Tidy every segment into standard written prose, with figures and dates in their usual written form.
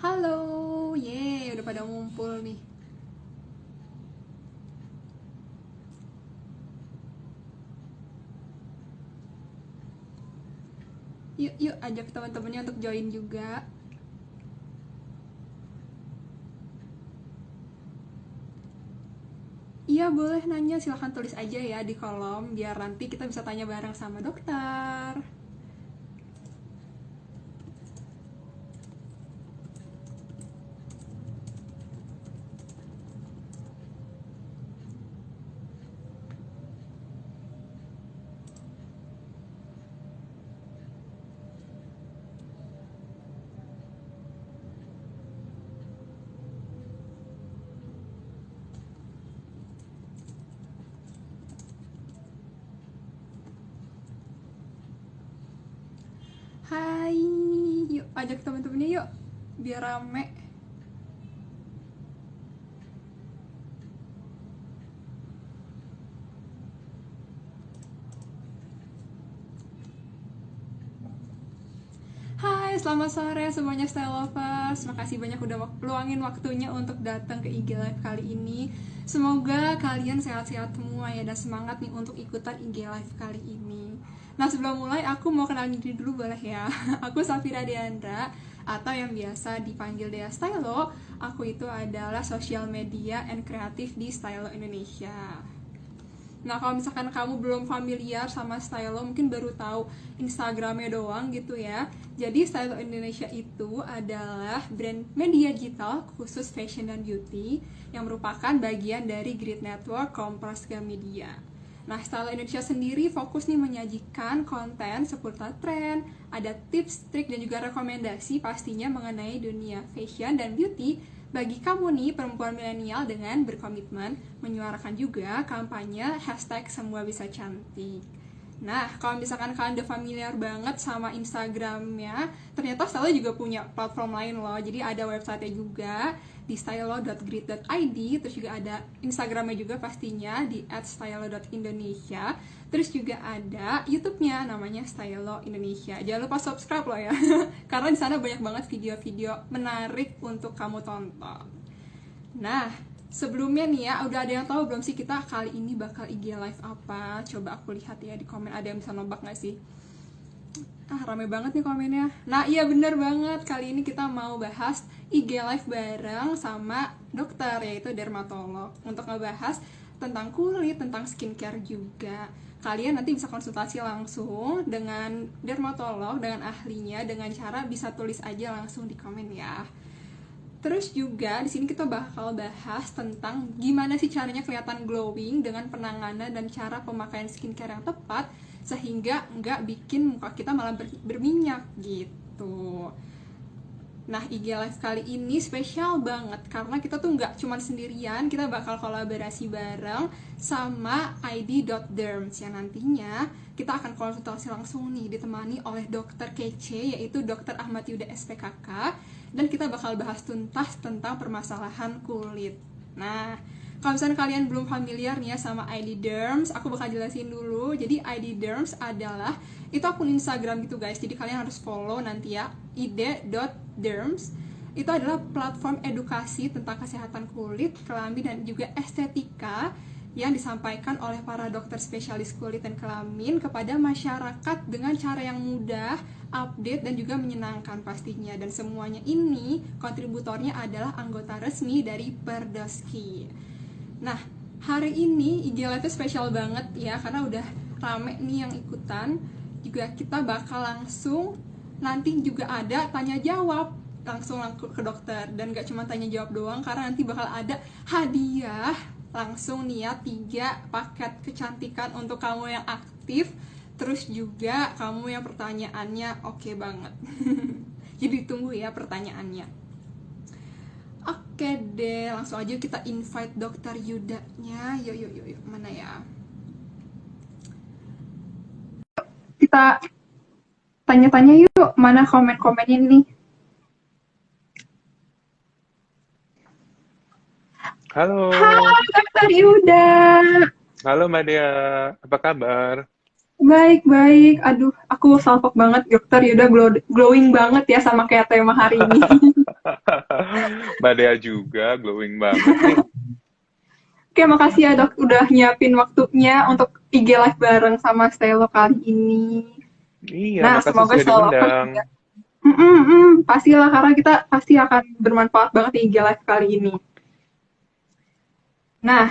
Halo, udah pada ngumpul nih. Yuk, ajak teman-temannya untuk join juga. Iya, boleh nanya, silahkan tulis aja ya di kolom, biar nanti kita bisa tanya bareng sama dokter. Hai, yuk ajak teman-temannya yuk, biar rame. Hai, selamat sore semuanya Style Lovers. Makasih banyak udah luangin waktunya untuk datang ke IG Live kali ini. Semoga kalian sehat-sehat semua ya, dan semangat nih untuk ikutan IG Live kali ini. Nah, sebelum mulai aku mau kenalin diri dulu boleh ya. Aku Safira Deandra, atau yang biasa dipanggil Dea Stylo. Aku itu adalah social media and kreatif di Stylo Indonesia. Nah, kalau misalkan kamu belum familiar sama Stylo, mungkin baru tahu Instagramnya doang gitu ya. Jadi Stylo Indonesia itu adalah brand media digital khusus fashion dan beauty yang merupakan bagian dari Grid Network Kompas Gramedia. Nah, Stylo Indonesia sendiri fokus nih menyajikan konten seputar tren, ada tips, trik, dan juga rekomendasi pastinya mengenai dunia fashion dan beauty bagi kamu nih perempuan milenial dengan berkomitmen menyuarakan juga kampanye hashtag semua bisa cantik. Nah, kalau misalkan kalian udah familiar banget sama Instagramnya, ternyata Stylo juga punya platform lain loh. Jadi ada websitenya juga di stylo.grid.id, terus juga ada Instagramnya juga pastinya di @stylo.indonesia. Terus juga ada YouTube-nya namanya Stylo Indonesia. Jangan lupa subscribe loh ya, karena di sana banyak banget video-video menarik untuk kamu tonton. Nah, sebelumnya nih ya, udah ada yang tahu belum sih kita kali ini bakal IG live apa? Coba aku lihat ya di komen, ada yang bisa nebak gak sih? Rame banget nih komennya. Nah, iya bener banget, kali ini kita mau bahas IG live bareng sama dokter, yaitu dermatolog, untuk ngebahas tentang kulit, tentang skincare juga. Kalian nanti bisa konsultasi langsung dengan dermatolog, dengan ahlinya, dengan cara bisa tulis aja langsung di komen ya. Terus juga di sini kita bakal bahas tentang gimana sih caranya kelihatan glowing dengan penanganan dan cara pemakaian skincare yang tepat sehingga nggak bikin muka kita malah berminyak gitu. Nah, IG Live kali ini spesial banget karena kita tuh nggak cuma sendirian, kita bakal kolaborasi bareng sama ID.Derms yang nantinya kita akan konsultasi langsung nih ditemani oleh dokter kece, yaitu Dr. Ahmad Yuda SPKK, dan kita bakal bahas tuntas tentang permasalahan kulit. Nah, kalau misalnya kalian belum familiar nih ya sama ID Derms, aku bakal jelasin dulu. Jadi ID Derms adalah itu akun Instagram gitu guys. Jadi kalian harus follow nanti ya, id.derms. Itu adalah platform edukasi tentang kesehatan kulit, kelamin, dan juga estetika yang disampaikan oleh para dokter spesialis kulit dan kelamin kepada masyarakat dengan cara yang mudah, update, dan juga menyenangkan pastinya. Dan semuanya ini kontributornya adalah anggota resmi dari Perdoski. Nah, hari ini IG Live spesial banget ya, karena udah rame nih yang ikutan. Juga kita bakal langsung, nanti juga ada tanya jawab langsung ke dokter. Dan gak cuma tanya jawab doang, karena nanti bakal ada hadiah langsung nih ya, 3 paket kecantikan untuk kamu yang aktif. Terus juga kamu yang pertanyaannya oke banget. Jadi tunggu ya pertanyaannya. Oke deh, langsung aja kita invite dokter Yudanya. Yuk, mana ya? Kita tanya-tanya yuk, mana komen-komennya nih. Halo, Hai dokter Yuda. halo Mbak Dea, apa kabar? Baik. Aduh, aku salpok banget dokter Yuda, glowing banget ya sama kayak tema hari ini. Mbak Dea juga glowing banget nih. Oke, makasih ya dok udah nyiapin waktunya untuk IG Live bareng sama Stelo kali ini. Iya, Nah, makasih semoga sudah Stelo Lovers diundang. juga. Pastilah karena kita pasti akan bermanfaat banget di IG Live kali ini. Nah,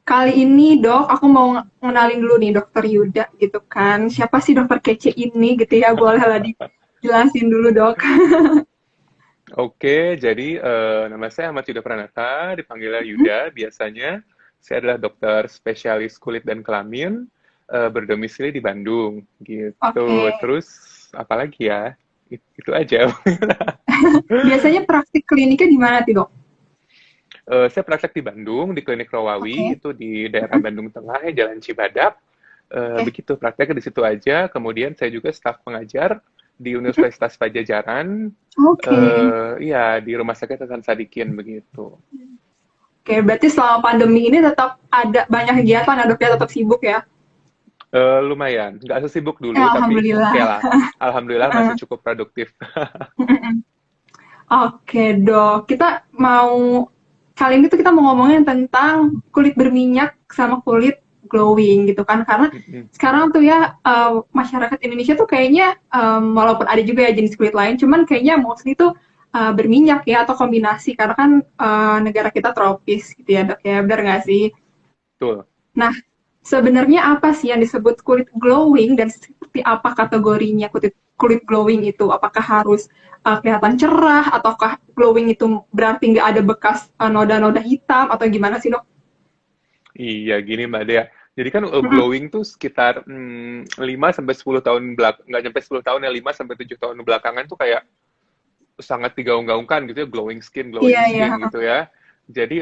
kali ini dok, aku mau ngenalin dulu nih dokter Yuda gitu kan. Siapa sih dokter kece ini gitu ya? Bolehlah dijelasin dulu dok. Oke, jadi nama saya Ahmad Yuda Pranata, dipanggilnya Yuda biasanya. Saya adalah dokter spesialis kulit dan kelamin, berdomisili di Bandung, gitu. Oke, Terus, apalagi ya? Itu aja. biasanya praktik kliniknya di mana sih dok? Saya praktek di Bandung, di Klinik Rawawi, Oke, itu di daerah Bandung Tengah, ya, Jalan Cibadak. oke, Begitu, prakteknya di situ aja. Kemudian saya juga staf pengajar di Universitas Pajajaran, oke. iya, di Rumah Sakit Hasan Sadikin, begitu. Oke, berarti selama pandemi ini tetap ada banyak kegiatan ya dok ya, tetap sibuk ya? Lumayan, nggak sesibuk dulu, tapi Alhamdulillah. oke lah. Alhamdulillah masih cukup produktif. Oke dok, kita mau kali ini tuh kita mau ngomongin tentang kulit berminyak sama kulit glowing gitu kan, karena sekarang tuh ya masyarakat Indonesia tuh kayaknya walaupun ada juga ya jenis kulit lain, cuman kayaknya mostly tuh berminyak ya atau kombinasi karena kan negara kita tropis gitu ya dok ya, benar nggak sih? Betul. Nah, sebenarnya apa sih yang disebut kulit glowing dan seperti apa kategorinya kulit kulit glowing itu? Apakah harus kelihatan cerah ataukah glowing itu berarti nggak ada bekas noda-noda hitam atau gimana sih dok? Iya, gini Mbak Dea. Jadi kan glowing tuh sekitar 5 sampai 10 tahun nggak nyampe 10 tahun ya, 5 sampai 7 tahun belakangan tuh kayak sangat digaung-gaungkan gitu ya, Iya glowing iya. skin gitu ya. Jadi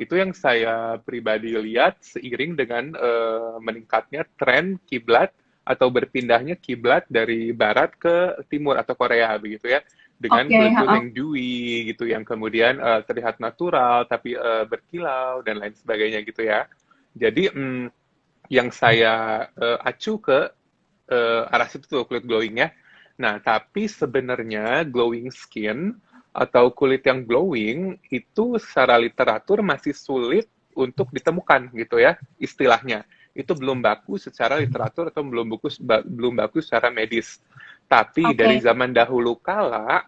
itu yang saya pribadi lihat seiring dengan meningkatnya tren kiblat atau berpindahnya kiblat dari barat ke timur atau Korea begitu ya. Dengan Oke. kulit-kulit yang dewy gitu, yang kemudian terlihat natural tapi berkilau dan lain sebagainya gitu ya. Jadi yang saya acu ke arah situ tuh kulit glowingnya. Nah, tapi sebenarnya glowing skin atau kulit yang glowing itu secara literatur masih sulit untuk ditemukan gitu ya istilahnya. Itu belum baku secara literatur atau belum baku secara medis. Tapi dari Oke. zaman dahulu kala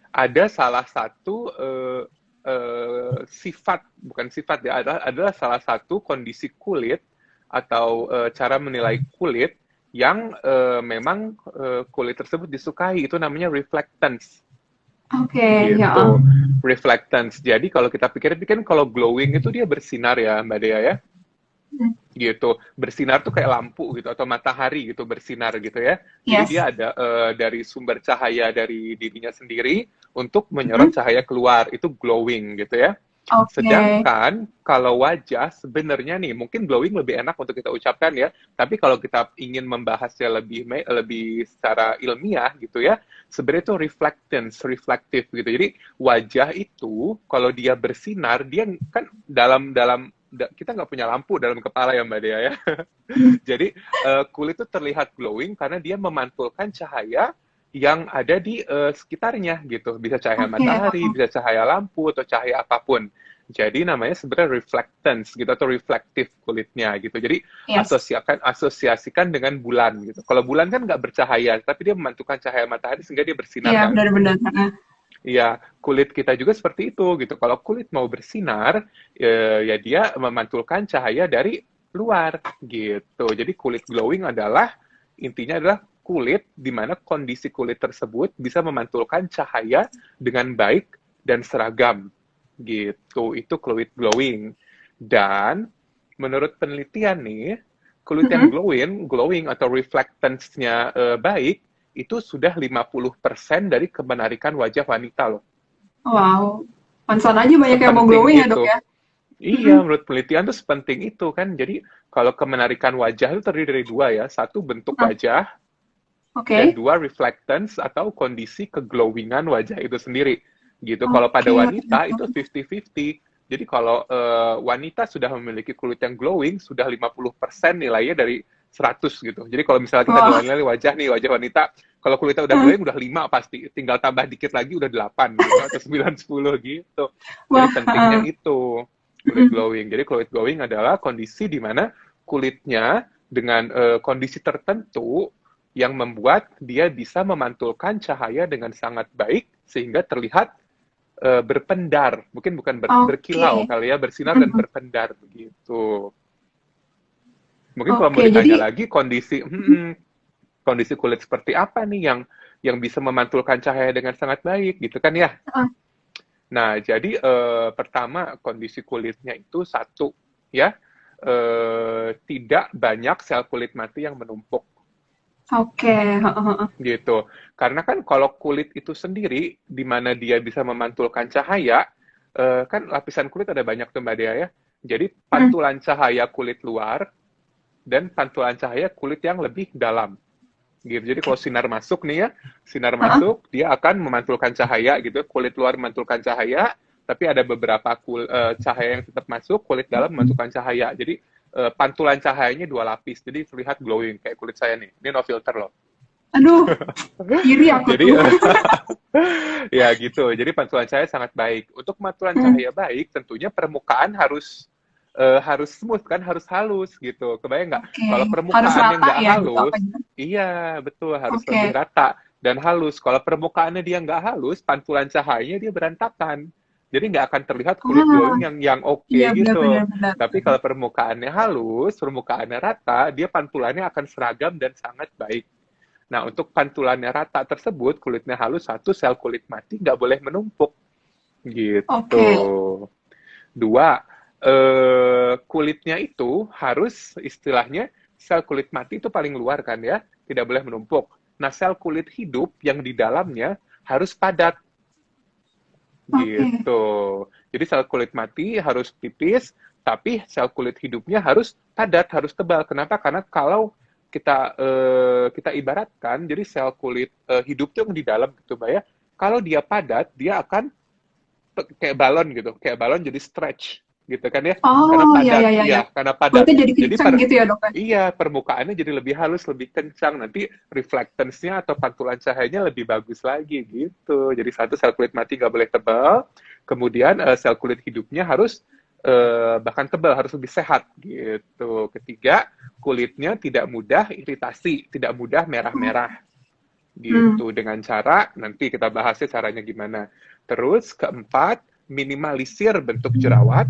ada salah satu sifat, bukan sifat ya, adalah salah satu kondisi kulit atau cara menilai kulit yang memang kulit tersebut disukai, itu namanya reflectance Oke. Ya. gitu. Reflectance. Jadi kalau kita pikir kan kalau glowing itu dia bersinar ya Mbak Dea ya, gitu. Bersinar tuh kayak lampu gitu atau matahari gitu bersinar gitu ya. Jadi Yes. dia ada dari sumber cahaya dari dirinya sendiri untuk menyerap cahaya keluar, itu glowing gitu ya. Oke. Sedangkan kalau wajah sebenarnya nih mungkin glowing lebih enak untuk kita ucapkan ya. Tapi kalau kita ingin membahasnya lebih secara ilmiah gitu ya, sebenarnya itu reflectance, reflektif gitu. Jadi wajah itu kalau dia bersinar, dia kan dalam dalam kita nggak punya lampu dalam kepala ya Mbak Dea ya. Jadi kulit itu terlihat glowing karena dia memantulkan cahaya yang ada di sekitarnya gitu. Bisa cahaya Oke. matahari, bisa cahaya lampu atau cahaya apapun. Jadi namanya sebenarnya reflectance gitu atau reflektif kulitnya gitu. Jadi Yes. asosiasikan dengan bulan gitu. Kalau bulan kan nggak bercahaya, tapi dia memantulkan cahaya matahari sehingga dia bersinar Iya, kan. benar-benar. Ya, kulit kita juga seperti itu gitu. Kalau kulit mau bersinar, ya dia memantulkan cahaya dari luar gitu. Jadi kulit glowing adalah intinya adalah kulit di mana kondisi kulit tersebut bisa memantulkan cahaya dengan baik dan seragam gitu. Itu kulit glowing. Dan menurut penelitian nih, kulit yang glowing atau reflectance-nya baik itu sudah 50% dari kemenarikan wajah wanita loh. Wow. Pantesan aja banyak yang mau Sepenting glowing ya dok itu. ya. Iya, menurut penelitian tuh sepenting itu kan. Jadi kalau kemenarikan wajah itu terdiri dari dua ya. Satu bentuk Nah, wajah dan oke. dua reflectance atau kondisi keglowingan wajah itu sendiri. Gitu. Kalau pada Oke. wanita itu 50-50. Jadi kalau wanita sudah memiliki kulit yang glowing, sudah 50% nilainya dari 100 gitu. Jadi kalau misalnya kita Wah, nilai wajah nih, wajah wanita, kalau kulitnya udah glowing udah 5 pasti. Tinggal tambah dikit lagi udah 8 gitu, atau 9, 10 gitu. Jadi wah, pentingnya itu, kulit glowing. Jadi kulit glowing adalah kondisi di mana kulitnya dengan kondisi tertentu yang membuat dia bisa memantulkan cahaya dengan sangat baik sehingga terlihat berpendar. Mungkin bukan oke. berkilau kali ya, bersinar dan berpendar begitu. Mungkin kalau mau Oke, ditanya jadi lagi kondisi kulit seperti apa nih yang bisa memantulkan cahaya dengan sangat baik gitu kan ya. uh, Nah, jadi pertama kondisi kulitnya itu satu ya, tidak banyak sel kulit mati yang menumpuk oke. gitu. Karena kan kalau kulit itu sendiri di mana dia bisa memantulkan cahaya, kan lapisan kulit ada banyak tuh Mbak Dea ya. Jadi Hmm, pantulan cahaya kulit luar dan pantulan cahaya kulit yang lebih dalam gitu. Jadi kalau sinar masuk nih ya, sinar uh, masuk dia akan memantulkan cahaya gitu. Kulit luar memantulkan cahaya, tapi ada beberapa cahaya yang tetap masuk, kulit dalam memantulkan cahaya. Jadi pantulan cahayanya 2 lapis, jadi terlihat glowing kayak kulit saya nih. Ini no filter loh. aduh, iri aku Jadi tuh. ya gitu. Jadi pantulan cahaya sangat baik. Untuk pantulan Hmm, cahaya baik, tentunya permukaan harus smooth kan, harus halus gitu. Kebayang nggak? oke, Kalau harus permukaannya rata nggak ya gitu apa halus, gitu. iya betul harus lebih Oke. rata dan halus. Kalau permukaannya dia nggak halus, pantulan cahayanya dia berantakan. Jadi nggak akan terlihat kulit Ah, glowing yang oke iya benar-benar gitu. benar. Tapi kalau permukaannya halus, permukaannya rata, dia pantulannya akan seragam dan sangat baik. Nah, untuk pantulannya rata tersebut, kulitnya halus, satu sel kulit mati nggak boleh menumpuk gitu. Oke. Dua, kulitnya itu harus istilahnya sel kulit mati itu paling luar kan ya, tidak boleh menumpuk. Nah, sel kulit hidup yang di dalamnya harus padat Oke. gitu. Jadi sel kulit mati harus tipis, tapi sel kulit hidupnya harus padat, harus tebal. Kenapa? Karena kalau kita ibaratkan, jadi sel kulit hidup itu yang di dalam gitu, Mbak ya. Kalau dia padat, dia akan kayak balon gitu, kayak balon jadi stretch gitu kan ya, karena Oh, ya padat, ya ya ya. iya karena padat. Kulitnya jadi Jadi kencang gitu ya, Dok ya? iya permukaannya jadi lebih halus, lebih kencang, nanti reflectance-nya atau pantulan cahayanya lebih bagus lagi gitu. Jadi satu sel kulit mati nggak boleh tebal, kemudian sel kulit hidupnya harus bahkan tebal, harus lebih sehat gitu. Ketiga, kulitnya tidak mudah iritasi, tidak mudah merah-merah Hmm. gitu dengan cara nanti kita bahasnya caranya gimana. Terus keempat, minimalisir bentuk jerawat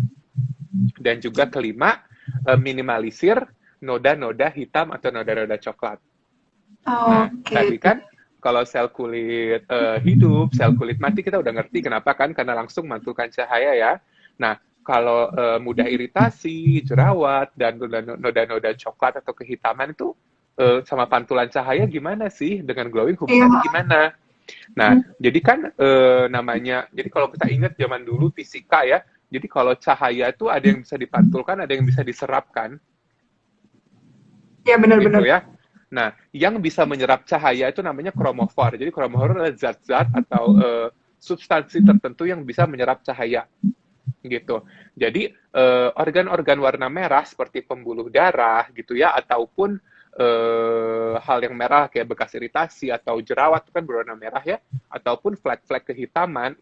dan juga kelima, minimalisir noda-noda hitam atau noda-noda coklat. Nah, Oke. tadi kan kalau sel kulit hidup, sel kulit mati kita udah ngerti kenapa kan, karena langsung mantulkan cahaya ya. Nah, kalau mudah iritasi, jerawat, dan noda-noda coklat atau kehitaman itu sama pantulan cahaya gimana sih? Dengan glowing Iya. hubungannya gimana? Nah, Hmm. jadi kan namanya, jadi kalau kita ingat zaman dulu fisika ya, jadi kalau cahaya itu ada yang bisa dipantulkan, ada yang bisa diserapkan, Iya gitu benar-benar. ya. Nah, yang bisa menyerap cahaya itu namanya kromofor. Jadi kromofor adalah zat-zat atau substansi tertentu yang bisa menyerap cahaya, gitu. Jadi organ-organ warna merah seperti pembuluh darah, gitu ya, ataupun hal yang merah kayak bekas iritasi atau jerawat itu kan berwarna merah ya, ataupun flek-flek kehitaman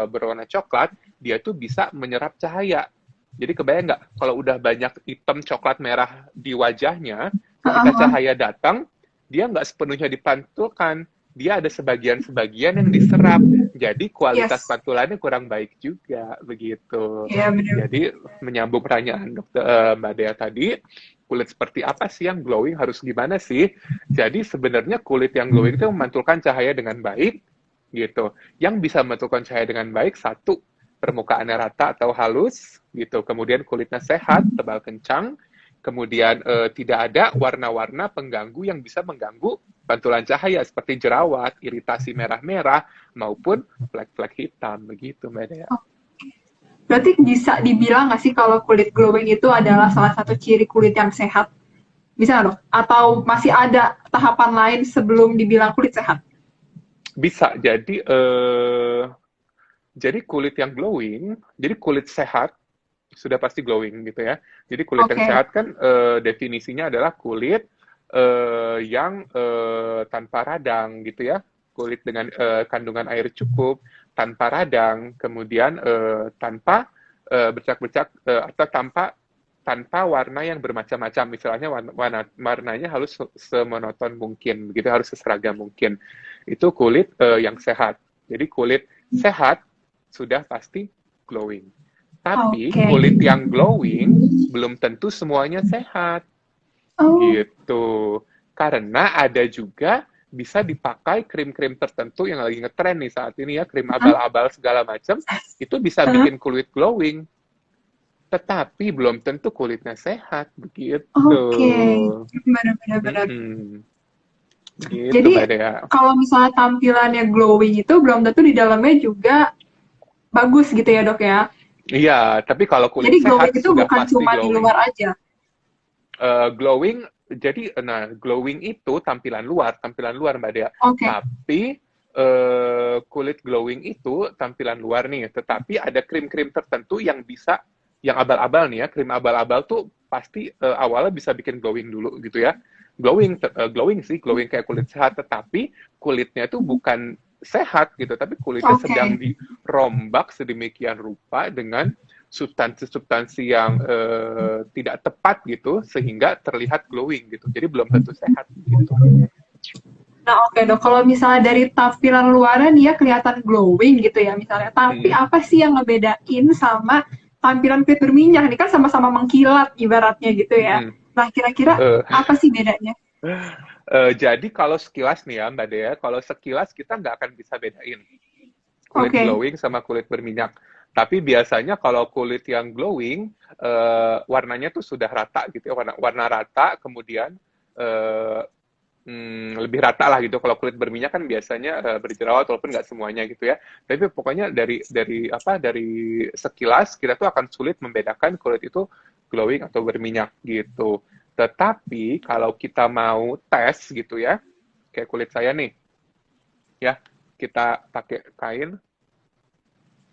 berwarna coklat, dia tuh bisa menyerap cahaya. Jadi kebayang nggak kalau udah banyak hitam coklat merah di wajahnya, ketika cahaya datang, dia nggak sepenuhnya dipantulkan, dia ada sebagian-sebagian yang diserap. Jadi kualitas Yes. pantulannya kurang baik juga begitu. Iya benar. Jadi menyambung pertanyaan dokter Mbak Dea tadi, kulit seperti apa sih yang glowing, harus gimana sih? Jadi sebenarnya kulit yang glowing itu memantulkan cahaya dengan baik gitu. Yang bisa memantulkan cahaya dengan baik, satu, permukaannya rata atau halus gitu. Kemudian kulitnya sehat, tebal kencang. Kemudian tidak ada warna-warna pengganggu yang bisa mengganggu pantulan cahaya seperti jerawat, iritasi merah-merah maupun flek-flek hitam begitu, Mbak Dea. Berarti bisa dibilang nggak sih kalau kulit glowing itu adalah salah satu ciri kulit yang sehat? Bisa nggak, Dok? Atau masih ada tahapan lain sebelum dibilang kulit sehat? Bisa jadi kulit yang glowing, jadi kulit sehat sudah pasti glowing gitu ya. Jadi kulit yang Oke. sehat kan definisinya adalah kulit yang tanpa radang gitu ya, kulit dengan kandungan air cukup, tanpa radang, kemudian tanpa bercak-bercak atau tanpa warna yang bermacam-macam, misalnya warnanya harus semonoton mungkin, begitu harus seseragam mungkin. Itu kulit yang sehat. Jadi kulit sehat sudah pasti glowing. Tapi Oke. kulit yang glowing belum tentu semuanya sehat. Oh, Gitu. Karena ada juga bisa dipakai krim-krim tertentu yang lagi ngetren nih saat ini ya, krim abal-abal segala macam, itu bisa bikin kulit glowing. Tetapi belum tentu kulitnya sehat, begitu. oke. Benar-benar. Mm-mm. Gitu, Jadi Mbak Dea. kalau misalnya tampilannya glowing itu belum tentu di dalamnya juga bagus gitu ya dok ya. Iya, tapi kalau kulit Jadi glowing sehat itu sudah bukan pasti cuma di glowing. luar aja. Glowing, jadi, nah, glowing itu tampilan luar Mbak Dea. Oke. Tapi kulit glowing itu tampilan luar nih, tetapi ada krim-krim tertentu yang bisa, yang abal-abal nih ya, krim abal-abal tuh pasti awalnya bisa bikin glowing dulu gitu ya. Glowing kayak kulit sehat, tetapi kulitnya tuh bukan sehat gitu, tapi kulitnya Oke. sedang dirombak sedemikian rupa dengan substansi-substansi yang tidak tepat gitu, sehingga terlihat glowing gitu. Jadi belum tentu sehat gitu. Nah, oke dok. Kalau misalnya dari tampilan luarnya dia kelihatan glowing gitu ya misalnya. Tapi Hmm. apa sih yang ngebedain sama tampilan kulit berminyak? Ini kan sama-sama mengkilat ibaratnya gitu ya. Hmm. Nah, kira-kira Eh, apa sih bedanya? jadi kalau sekilas nih ya Mbak Dea, kalau sekilas kita nggak akan bisa bedain kulit Oke. glowing sama kulit berminyak. Tapi biasanya kalau kulit yang glowing, warnanya tuh sudah rata gitu ya, warna rata, kemudian eh, lebih rata lah gitu. Kalau kulit berminyak kan biasanya berjerawat, walaupun nggak semuanya gitu ya. Tapi pokoknya dari sekilas kita tuh akan sulit membedakan kulit itu glowing atau berminyak gitu. Tetapi kalau kita mau tes gitu ya, kayak kulit saya nih, ya kita pakai kain,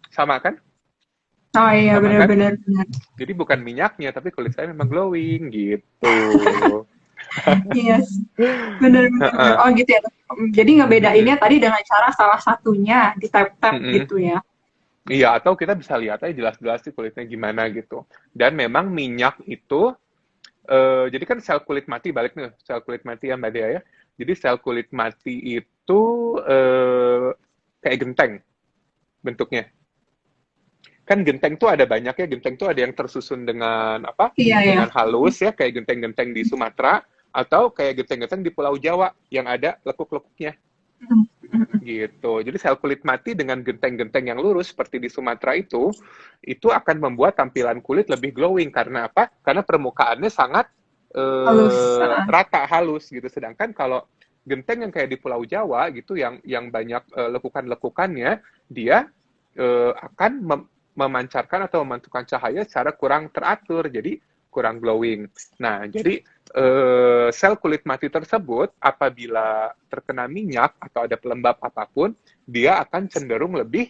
sama kan? Oh iya, Sama kan? benar-benar benar. Jadi bukan minyaknya, tapi kulit saya memang glowing gitu. Yes, benar-benar benar. Heeh. Oh gitu ya, Dok. Jadi ngebedainnya Mm-mm. tadi dengan cara salah satunya di tap-tap Mm-mm. gitu ya. Iya, atau kita bisa lihat aja jelas-jelas sih kulitnya gimana gitu. Dan memang minyak itu, jadi kan sel kulit mati, balik nih, sel kulit mati ya Mbak Dea ya. Jadi sel kulit mati itu kayak genteng bentuknya. Kan genteng tuh ada banyak ya, genteng tuh ada yang tersusun dengan apa? Iya ya. Dengan halus ya, kayak genteng-genteng di Sumatera, atau kayak genteng-genteng di Pulau Jawa yang ada lekuk-lekuknya gitu. Jadi sel kulit mati dengan genteng-genteng yang lurus seperti di Sumatera itu akan membuat tampilan kulit lebih glowing karena apa? Karena permukaannya sangat Halus. rata, halus gitu. Sedangkan kalau genteng yang kayak di Pulau Jawa gitu, yang banyak lekukan-lekukannya, dia akan memancarkan atau memantulkan cahaya secara kurang teratur, jadi kurang glowing. Nah, jadi sel kulit mati tersebut apabila terkena minyak atau ada pelembab apapun, dia akan cenderung lebih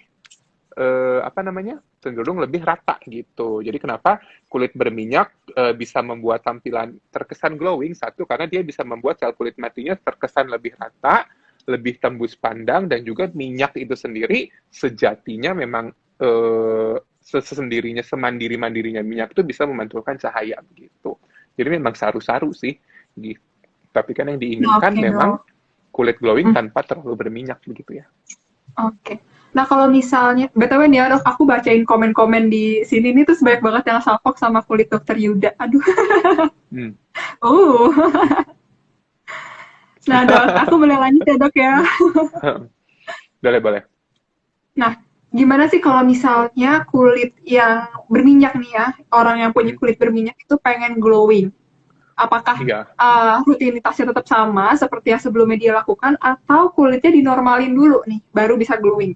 cenderung lebih rata gitu. Jadi kenapa kulit berminyak bisa membuat tampilan terkesan glowing? Satu, karena dia bisa membuat sel kulit matinya terkesan lebih rata, lebih tembus pandang, dan juga minyak itu sendiri sejatinya memang sesendirinya, semandiri-mandirinya minyak itu bisa memantulkan cahaya begitu. Jadi memang saru-saru sih. Gitu. Tapi kan yang diinginkan Oke memang dok. kulit glowing tanpa terlalu berminyak begitu ya. Oke. Nah kalau misalnya, BTW nih ya dok, aku bacain komen-komen di sini nih terus banyak banget yang salpok sama kulit dokter Yuda. Aduh. Hmm. Nah dok, aku boleh lanjut ya dok ya. Boleh, boleh. Nah, gimana sih kalau misalnya kulit yang berminyak nih ya, orang yang punya Hmm. kulit berminyak itu pengen glowing? Apakah Iya. rutinitasnya tetap sama seperti yang sebelumnya dia lakukan, atau kulitnya dinormalin dulu nih, baru bisa glowing?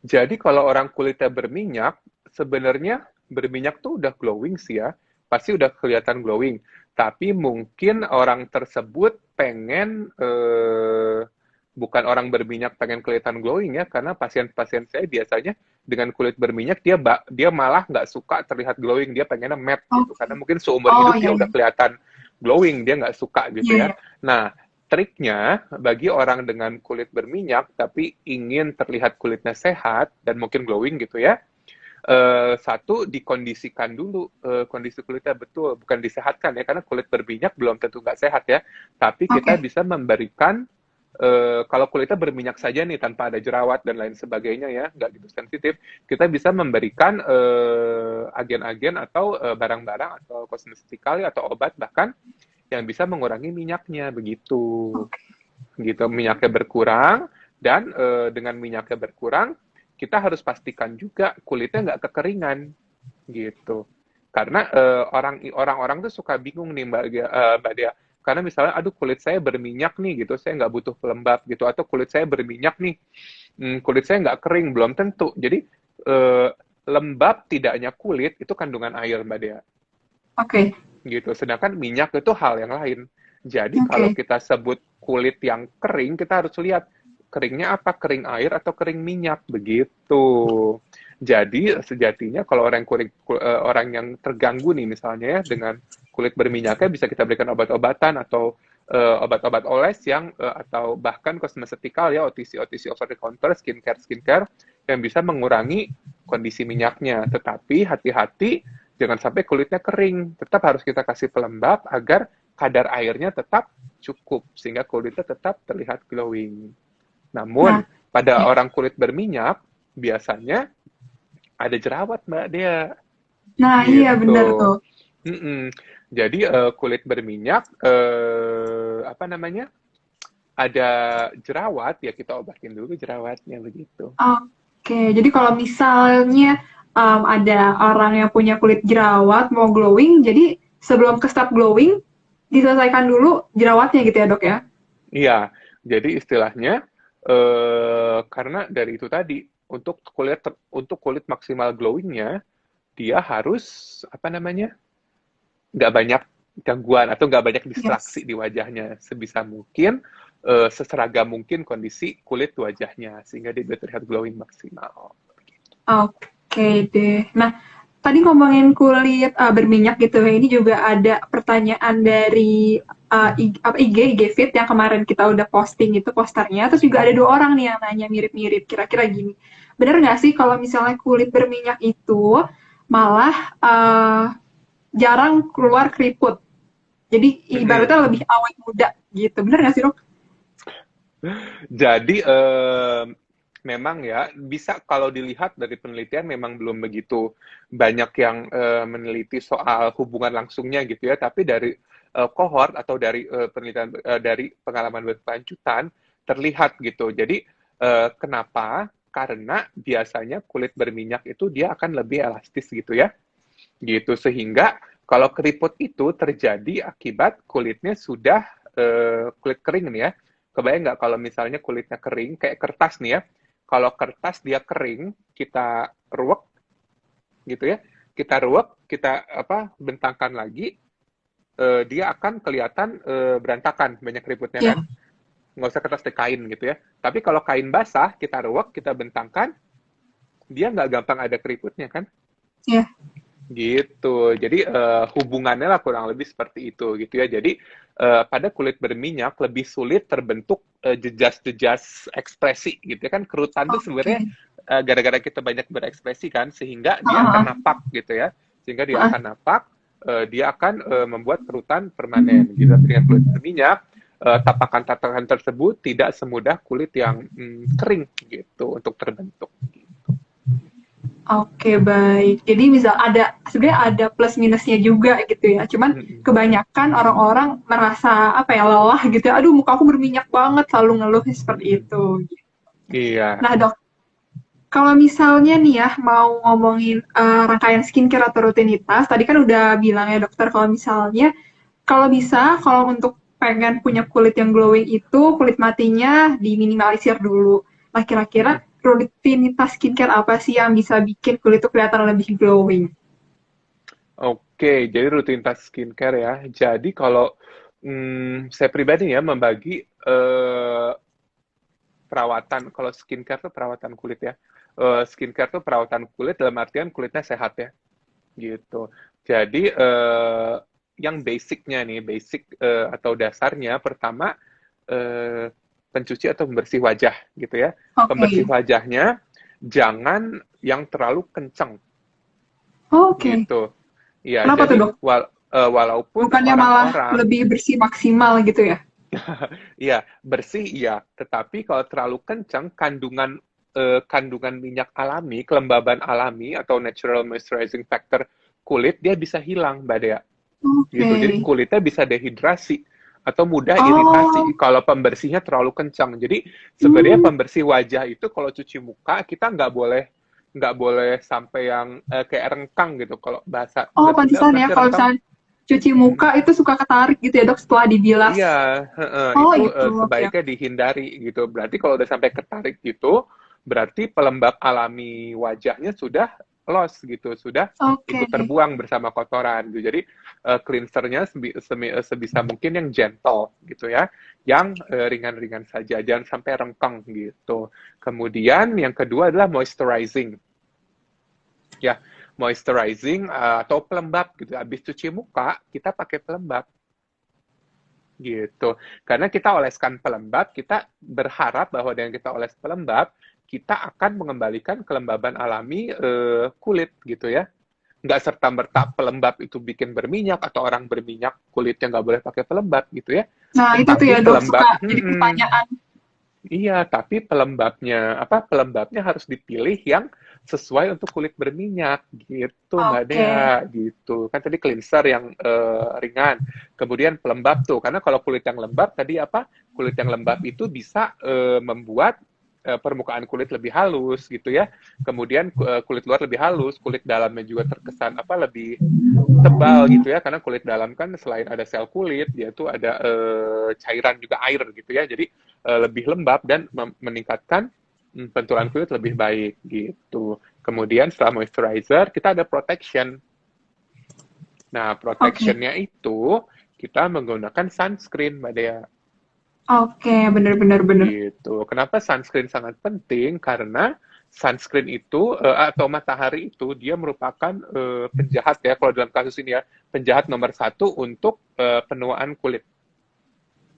Jadi kalau orang kulitnya berminyak, sebenarnya berminyak tuh udah glowing sih ya. Pasti udah kelihatan glowing. Tapi mungkin orang tersebut pengen, bukan orang berminyak pengen kelihatan glowing ya, karena pasien-pasien saya biasanya dengan kulit berminyak, dia malah nggak suka terlihat glowing, dia pengennya matte Oh, gitu. Karena mungkin seumur oh hidup iya, dia iya. udah kelihatan glowing, dia nggak suka gitu Iya, ya. Nah, triknya bagi orang dengan kulit berminyak tapi ingin terlihat kulitnya sehat dan mungkin glowing gitu ya, satu dikondisikan dulu kondisi kulitnya betul, bukan disehatkan ya, karena kulit berminyak belum tentu nggak sehat ya, tapi kita oke. bisa memberikan kalau kulitnya berminyak saja nih tanpa ada jerawat dan lain sebagainya ya, nggak gitu sensitif, kita bisa memberikan agen-agen atau barang-barang atau kosmetikal atau obat bahkan yang bisa mengurangi minyaknya begitu. Oke. Gitu, minyaknya berkurang dan dengan minyaknya berkurang, kita harus pastikan juga kulitnya nggak kekeringan gitu. Karena orang-orang tuh suka bingung nih Mbak Dea. Karena misalnya, aduh kulit saya berminyak nih gitu, saya nggak butuh pelembab gitu, atau kulit saya berminyak nih, kulit saya nggak kering, belum tentu. Jadi eh, lembab tidaknya kulit itu kandungan air Mbak Dea Oke. gitu. Sedangkan minyak itu hal yang lain. Jadi kalau Oke. kita sebut kulit yang kering, kita harus lihat keringnya apa, kering air atau kering minyak begitu. Jadi sejatinya kalau orang yang terganggu nih misalnya ya dengan kulit berminyaknya bisa kita berikan obat-obatan atau obat-obat oles yang atau bahkan kosmetikal ya OTC over the counter skincare yang bisa mengurangi kondisi minyaknya. Tetapi hati-hati jangan sampai kulitnya kering. Tetap harus kita kasih pelembab agar kadar airnya tetap cukup sehingga kulitnya tetap terlihat glowing. Nah, Namun pada ya. orang kulit berminyak biasanya ada jerawat Mbak Dea Nah, iya benar gitu. tuh. Mm-mm. Jadi kulit berminyak apa namanya ada jerawat ya kita obatin dulu jerawatnya begitu. Oke, jadi kalau misalnya ada orang yang punya kulit jerawat mau glowing, jadi sebelum ke start glowing diselesaikan dulu jerawatnya gitu ya dok ya? Iya, jadi istilahnya karena dari itu tadi untuk kulit maksimal glowingnya dia harus apa namanya nggak banyak gangguan atau nggak banyak distraksi Yes. di wajahnya sebisa mungkin seseragam mungkin kondisi kulit wajahnya sehingga dia bisa terlihat glowing maksimal. Oke deh. Nah, tadi ngomongin kulit berminyak gitu ya. Ini juga ada pertanyaan dari IG Fit yang kemarin kita udah posting itu posternya. Terus juga ada dua orang nih yang nanya mirip-mirip. Kira-kira gini, bener nggak sih kalau misalnya kulit berminyak itu malah jarang keluar keriput? Jadi Mm-mm. ibaratnya lebih awet muda gitu. Bener nggak sih dok? Jadi memang ya bisa kalau dilihat dari penelitian memang belum begitu banyak yang meneliti soal hubungan langsungnya gitu ya. Tapi dari kohort atau dari penelitian dari pengalaman berkelanjutan terlihat gitu. Jadi kenapa? Karena biasanya kulit berminyak itu dia akan lebih elastis gitu ya. Gitu sehingga kalau keriput itu terjadi akibat kulitnya sudah kulit kering nih ya. Kebayang nggak kalau misalnya kulitnya kering kayak kertas nih ya, kalau kertas dia kering kita ruwek gitu ya, kita ruwek kita apa bentangkan lagi, dia akan kelihatan berantakan banyak keriputnya Iya, kan, nggak usah kertas deh, kain gitu ya. Tapi kalau kain basah kita ruwek kita bentangkan, dia nggak gampang ada keriputnya kan. iya. Gitu. Jadi hubungannya lah kurang lebih seperti itu gitu ya. Jadi pada kulit berminyak lebih sulit terbentuk jejas-jejas ekspresi gitu ya kan. Kerutan tuh Oke. sebenarnya gara-gara kita banyak berekspresi kan sehingga dia akan Heeh. napak gitu ya. Sehingga dia Heeh. akan napak, dia akan membuat kerutan permanen gitu. Tapi dengan kulit berminyak tapakan-tapakan tersebut tidak semudah kulit yang kering gitu untuk terbentuk. Oke, baik. Jadi misal ada sebenarnya ada plus minusnya juga gitu ya. Cuman Mm-mm. kebanyakan orang-orang merasa apa ya lelah gitu ya. Aduh, muka aku berminyak banget, selalu ngeluh seperti Mm-mm. itu. Iya. Nah, Dok, kalau misalnya nih ya mau ngomongin rangkaian skincare atau rutinitas, tadi kan udah bilang ya dokter kalau misalnya kalau bisa kalau untuk pengen punya kulit yang glowing itu kulit matinya diminimalisir dulu. Nah, kira-kira Mm-mm. rutinitas skincare apa sih yang bisa bikin kulit itu kelihatan lebih glowing? Oke, jadi rutinitas skincare ya. Jadi kalau saya pribadi ya membagi perawatan, kalau skincare tuh perawatan kulit ya. Skincare tuh perawatan kulit dalam artian kulitnya sehat ya, gitu. Jadi yang basicnya nih, basic atau dasarnya, pertama pencuci atau pembersih wajah gitu ya. Pembersih Oke. wajahnya jangan yang terlalu kenceng Oke. gitu. Ya, Kenapa tuh, jadi Dok? walaupun Bukannya malah orang-orang, lebih bersih maksimal gitu ya? iya, bersih iya, tetapi kalau terlalu kencang, kandungan minyak alami, kelembaban alami atau natural moisturizing factor kulit dia bisa hilang, Mbak Dea. Gitu. Oke. Jadi kulitnya bisa dehidrasi atau mudah iritasi Oh. kalau pembersihnya terlalu kencang. Jadi sebenarnya Hmm. pembersih wajah itu kalau cuci muka kita nggak boleh sampai yang kayak rengkang gitu. Kalau bahasa Oh, Sunda pantesan apa ya sih kalau rengkang? misalnya cuci muka itu suka ketarik gitu ya, Dok, setelah dibilas. Iya, heeh, Oh, itu itu. Oke. sebaiknya dihindari gitu. Berarti kalau udah sampai ketarik gitu, berarti pelembab alami wajahnya sudah loss gitu, sudah Oke. ikut terbuang bersama kotoran gitu. Jadi cleansernya sebisa mungkin yang gentle gitu ya, yang ringan-ringan saja, jangan sampai rengkang gitu. Kemudian yang kedua adalah moisturizing. Ya, moisturizing atau pelembab gitu. Habis cuci muka, kita pakai pelembab gitu. Karena kita oleskan pelembab, kita berharap bahwa dengan kita oles pelembab, kita akan mengembalikan kelembaban alami kulit gitu ya. Nggak serta-merta pelembab itu bikin berminyak atau orang berminyak kulitnya nggak boleh pakai pelembab gitu ya. Nah, itu tuh Tetapi ya, Dok, suka pelembab, jadi pertanyaan. iya, tapi pelembabnya harus dipilih yang sesuai untuk kulit berminyak gitu, Mbak Oke. Dea gitu. Kan tadi cleanser yang ringan, kemudian pelembab tuh. Karena kalau kulit yang lembab tadi kulit yang lembab itu bisa membuat permukaan kulit lebih halus gitu ya. Kemudian kulit luar lebih halus, kulit dalamnya juga terkesan lebih tebal gitu ya, karena kulit dalam kan selain ada sel kulit dia tuh ada cairan juga air gitu ya, jadi lebih lembab dan meningkatkan pentulan kulit lebih baik gitu. Kemudian setelah moisturizer kita ada protection. Nah, Oke. protectionnya itu kita menggunakan sunscreen, Mbak Dea. Oke, bener-bener bener. Gitu. Kenapa sunscreen sangat penting? Karena sunscreen itu atau matahari itu dia merupakan penjahat ya, kalau dalam kasus ini ya, penjahat nomor satu untuk penuaan kulit.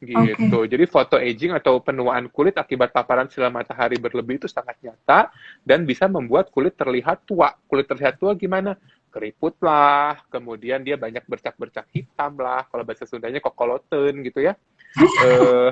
Oke. Gitu. Jadi photo aging atau penuaan kulit akibat paparan sinar matahari berlebih itu sangat nyata dan bisa membuat kulit terlihat tua. Kulit terlihat tua gimana? Keriput lah, kemudian dia banyak bercak-bercak hitam lah, kalau bahasa Sundanya kokoloten gitu ya. Eh,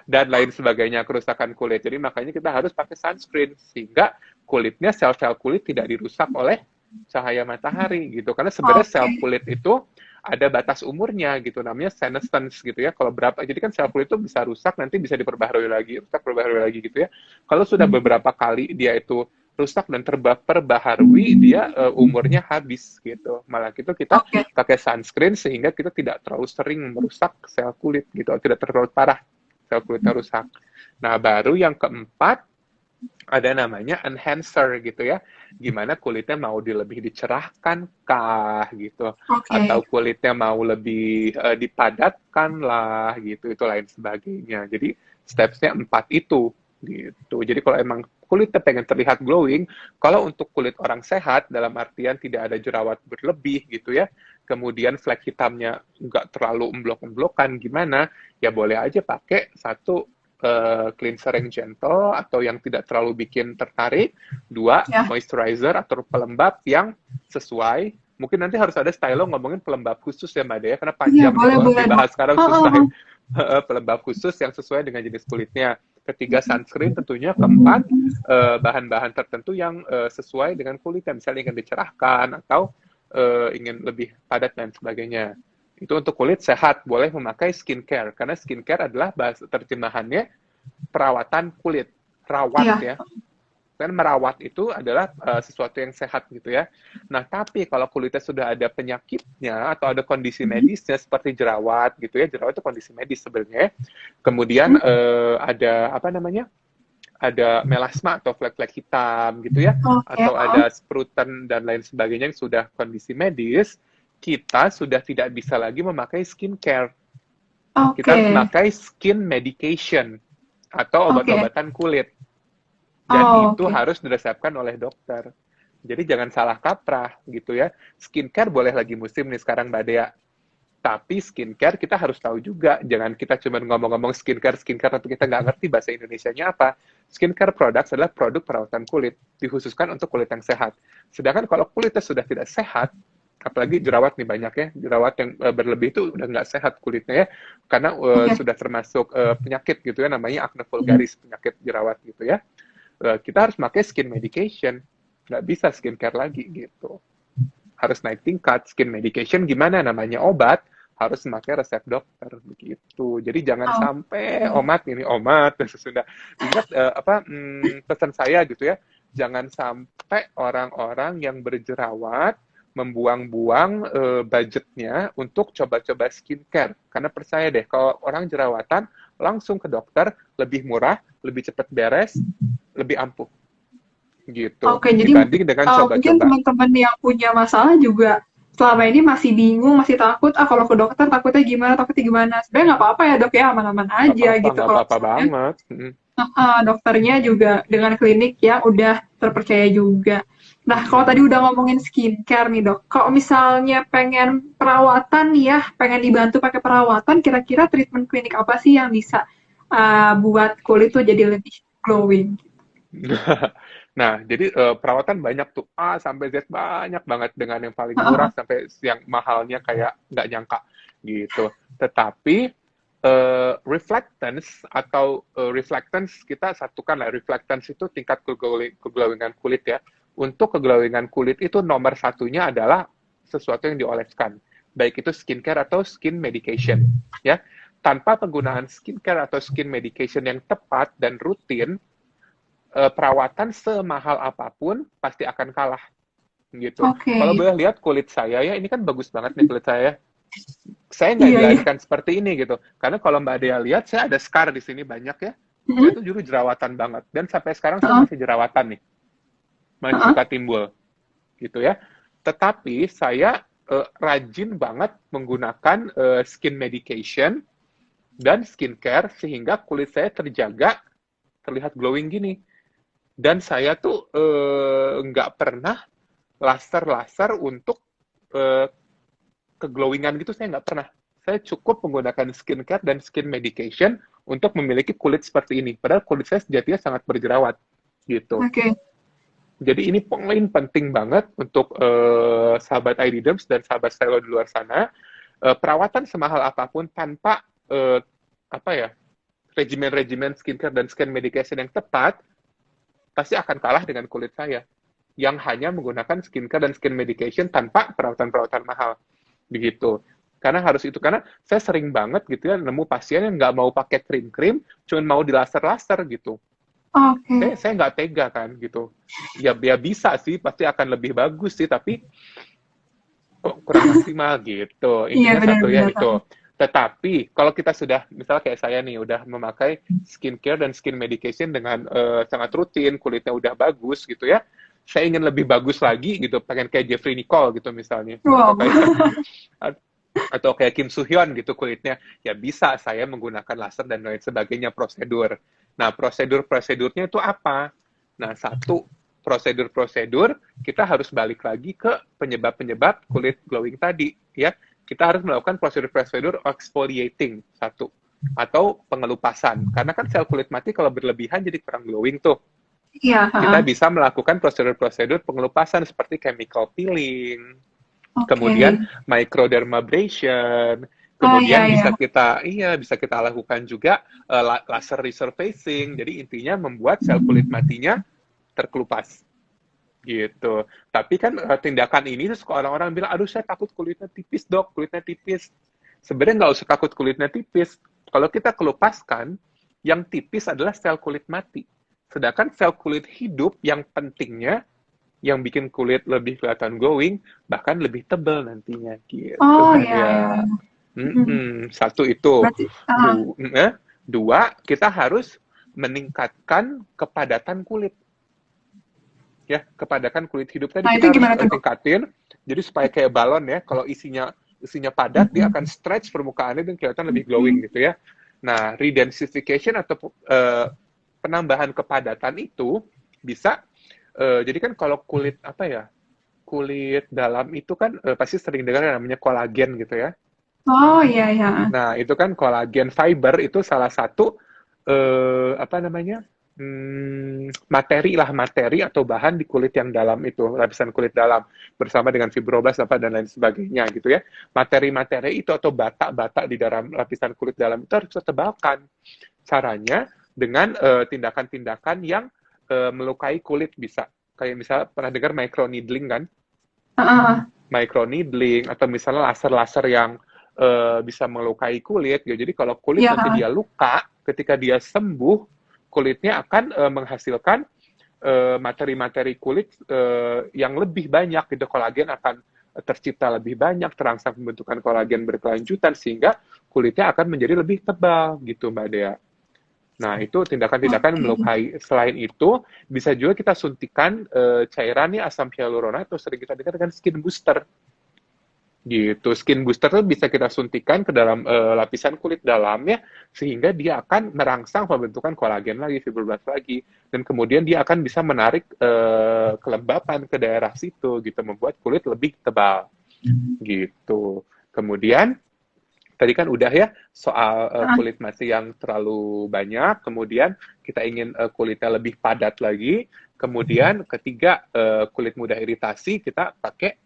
dan lain sebagainya, kerusakan kulit. Jadi makanya kita harus pakai sunscreen sehingga kulitnya, sel-sel kulit tidak dirusak oleh cahaya matahari gitu. Karena sebenarnya Oke. sel kulit itu ada batas umurnya gitu, namanya senescence gitu ya. Kalau berapa, jadi kan sel kulit itu bisa rusak, nanti bisa diperbaharui lagi, rusak, perbaharui lagi gitu ya. Kalau sudah beberapa kali dia itu rusak dan terperbaharui, dia umurnya habis gitu. Malah gitu kita Oke. pakai sunscreen sehingga kita tidak terlalu sering merusak sel kulit gitu, tidak terlalu parah sel kulitnya rusak. Nah, baru yang keempat ada namanya enhancer gitu ya. Gimana kulitnya mau lebih dicerahkan kah gitu. Atau Oke. kulitnya mau lebih dipadatkan lah gitu. Itu lain sebagainya. Jadi stepsnya 4 itu gitu. Jadi kalau emang kulitnya pengen terlihat glowing, kalau untuk kulit orang sehat dalam artian tidak ada jerawat berlebih gitu ya, kemudian flek hitamnya nggak terlalu emblok-emblokan gimana, ya boleh aja pakai satu cleanser yang gentle atau yang tidak terlalu bikin tertarik, dua Ya. moisturizer atau pelembab yang sesuai. Mungkin nanti harus ada style ngomongin pelembab khusus ya Mbak Dea, karena Iya, panjang nih boleh kalau boleh, Dok. dibahas sekarang Oh, oh, susah ya. oh. Pelembab khusus yang sesuai dengan jenis kulitnya. Ketiga sunscreen tentunya, keempat bahan-bahan tertentu yang sesuai dengan kulitnya, misalnya ingin dicerahkan atau ingin lebih padat dan sebagainya. Itu untuk kulit sehat, boleh memakai skincare, karena skincare adalah bahasa terjemahannya perawatan kulit, rawat Iya. ya. Kan merawat itu adalah sesuatu yang sehat gitu ya. Nah, tapi kalau kulitnya sudah ada penyakitnya atau ada kondisi medisnya seperti jerawat gitu ya, jerawat itu kondisi medis sebenarnya. Kemudian ada apa namanya? Ada melasma atau flek-flek hitam gitu ya, Oke. atau Oh. ada spruten dan lain sebagainya yang sudah kondisi medis, kita sudah tidak bisa lagi memakai skincare. Kita Oke. harus memakai skin medication atau Oke. obat-obatan kulit. Dan Oh, itu oke. harus diresepkan oleh dokter. Jadi jangan salah kaprah gitu ya. Skincare boleh lagi musim nih sekarang Mbak Dea. Tapi skincare kita harus tahu juga, jangan kita cuma ngomong-ngomong skincare, tapi kita nggak ngerti bahasa Indonesianya apa. Skincare products adalah produk perawatan kulit, dikhususkan untuk kulit yang sehat. Sedangkan kalau kulitnya sudah tidak sehat, apalagi jerawat nih banyak ya, jerawat yang berlebih itu udah nggak sehat kulitnya ya, karena sudah termasuk penyakit gitu ya, namanya acne vulgaris, penyakit jerawat gitu ya. Kita harus pakai skin medication, nggak bisa skincare lagi gitu. Harus naik tingkat. Skin medication gimana namanya obat, harus memakai resep dokter begitu. Jadi jangan sampai omat sudah ingat pesan saya gitu ya, jangan sampai orang-orang yang berjerawat membuang-buang budgetnya untuk coba-coba skincare. Karena percaya deh, kalau orang jerawatan langsung ke dokter, lebih murah, lebih cepat beres, lebih ampuh gitu. Oke, jadi Dibanding dengan mungkin coba-coba. teman-teman yang punya masalah juga selama ini masih bingung, masih takut, kalau ke dokter takutnya gimana. Sebenarnya nggak apa-apa ya dok ya, aman-aman aja gitu. Nggak Kalau apa-apa misalnya banget. dokternya juga dengan klinik yang udah terpercaya juga. Nah, kalau tadi udah ngomongin skincare nih dok, kalau misalnya pengen perawatan nih ya, pengen dibantu pakai perawatan, kira-kira treatment klinik apa sih yang bisa buat kulit tuh jadi lebih glowing? Nah, jadi perawatan banyak tuh, A sampai Z banyak banget, dengan yang paling murah sampai yang mahalnya kayak nggak nyangka gitu. Tetapi reflectance atau reflectance, kita satukan lah, reflectance itu tingkat keglowingan kulit ya. Untuk keglowingan kulit itu nomor satunya adalah sesuatu yang dioleskan, baik itu skincare atau skin medication ya. Tanpa penggunaan skincare atau skin medication yang tepat dan rutin, perawatan semahal apapun pasti akan kalah gitu. Kalau boleh lihat kulit saya ya, ini kan bagus banget nih kulit saya. Saya nggak dilahirkan seperti ini gitu. Karena kalau Mbak Dea lihat, saya ada scar di sini banyak ya. Saya tuh dulu jerawatan banget, dan sampai sekarang saya masih jerawatan nih, masih suka timbul gitu ya. Tetapi saya rajin banget menggunakan skin medication dan skincare sehingga kulit saya terjaga, terlihat glowing gini. Dan saya tuh nggak pernah laser untuk keglowingan gitu, saya nggak pernah. Saya cukup menggunakan skincare dan skin medication untuk memiliki kulit seperti ini. Padahal kulit saya sejatinya sangat berjerawat gitu. Jadi ini poin penting banget untuk sahabat ID Derms dan sahabat stylo di luar sana. Perawatan semahal apapun tanpa regimen skincare dan skin medication yang tepat, pasti akan kalah dengan kulit saya yang hanya menggunakan skincare dan skin medication tanpa perawatan-perawatan mahal begitu. Karena harus itu, karena saya sering banget gitu ya nemu pasien yang nggak mau pakai krim-krim, cuma mau di laser gitu. Saya nggak tega kan gitu. Ya bisa sih, pasti akan lebih bagus sih, tapi kok kurang maksimal gitu. Intinya satu ya itu. Tetapi kalau kita sudah, misalnya kayak saya nih, udah memakai skincare dan skin medication dengan sangat rutin, kulitnya udah bagus gitu ya, saya ingin lebih bagus lagi gitu, pengen kayak Jeffrey Nicole gitu misalnya, atau kayak Kim Soo Hyun gitu kulitnya, ya bisa saya menggunakan laser dan lain sebagainya, prosedur. Nah, prosedurnya itu apa? Nah, satu, prosedur kita harus balik lagi ke penyebab kulit glowing tadi ya. Kita harus melakukan prosedur exfoliating, satu, atau pengelupasan. Karena kan sel kulit mati kalau berlebihan jadi kurang glowing tuh. Kita bisa melakukan prosedur pengelupasan seperti chemical peeling, kemudian microdermabrasion, kemudian bisa kita lakukan juga laser resurfacing. Jadi intinya membuat sel kulit matinya terkelupas. Gitu. Tapi kan tindakan ini terus orang-orang bilang, aduh saya takut kulitnya tipis dok, kulitnya tipis. Sebenarnya nggak usah takut kulitnya tipis. Kalau kita kelupaskan, yang tipis adalah sel kulit mati. Sedangkan sel kulit hidup yang pentingnya, yang bikin kulit lebih kelihatan glowing, bahkan lebih tebal nantinya. Gitu. Satu itu. Dua, kita harus meningkatkan kepadatan kulit. Ya, kepadatan kulit hidup tadi kita harus tingkatin, jadi supaya kayak balon ya, kalau isinya padat, dia akan stretch permukaannya dan kelihatan lebih glowing gitu ya. Nah, redensification atau penambahan kepadatan itu bisa, jadi kan kalau kulit kulit dalam itu kan pasti sering dengar yang namanya kolagen gitu ya. Oh iya iya. Nah, itu kan kolagen fiber itu salah satu apa namanya? Materi lah, materi atau bahan di kulit yang dalam itu, lapisan kulit dalam bersama dengan fibroblast apa dan lain sebagainya gitu ya. Materi-materi itu atau bata-bata di dalam lapisan kulit dalam itu harus ditebalkan. Caranya dengan tindakan-tindakan yang melukai kulit bisa. Kayak misalnya pernah dengar microneedling kan? Heeh. Microneedling atau misalnya laser-laser yang bisa melukai kulit gitu. Jadi kalau kulit Iya, nanti dia luka, ketika dia sembuh, kulitnya akan menghasilkan materi-materi kulit yang lebih banyak gitu. Kolagen akan tercipta lebih banyak, terangsang pembentukan kolagen berkelanjutan sehingga kulitnya akan menjadi lebih tebal gitu Mbak Dea. Nah, itu tindakan-tindakan oke. melukai. Selain itu, bisa juga kita suntikan cairannya asam hyaluronat atau sering kita dengar dengan skin booster. Gitu. Skin booster itu bisa kita suntikan ke dalam lapisan kulit dalamnya sehingga dia akan merangsang pembentukan kolagen lagi, fibroblast lagi, dan kemudian dia akan bisa menarik kelembapan ke daerah situ gitu, membuat kulit lebih tebal gitu. Kemudian tadi kan udah ya soal Heeh. kulit masih yang terlalu banyak, kemudian kita ingin kulitnya lebih padat lagi, kemudian ketiga kulit mudah iritasi, kita pakai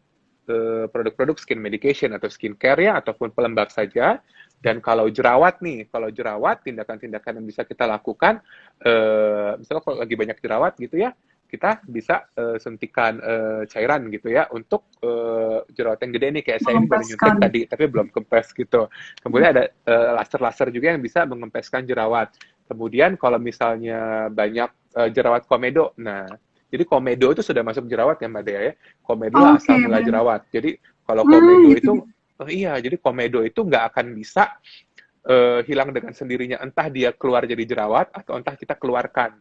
produk-produk skin medication atau skincare ya, ataupun pelembab saja. Dan kalau jerawat nih, kalau jerawat, tindakan-tindakan yang bisa kita lakukan, misalnya kalau lagi banyak jerawat gitu ya, kita bisa suntikan cairan gitu ya untuk jerawat yang gede nih kayak saya ini baru nyuntik Mengempeskan. tadi tapi belum kempes gitu. Kemudian ada laser-laser juga yang bisa mengempeskan jerawat. Kemudian kalau misalnya banyak jerawat komedo, nah jadi komedo itu sudah masuk jerawat ya Mbak Dea ya. Komedo lah Oke, asal mula benar. jerawat. Jadi kalau komedo Gitu. itu oh iya, jadi komedo itu nggak akan bisa hilang dengan sendirinya. Entah dia keluar jadi jerawat atau entah kita keluarkan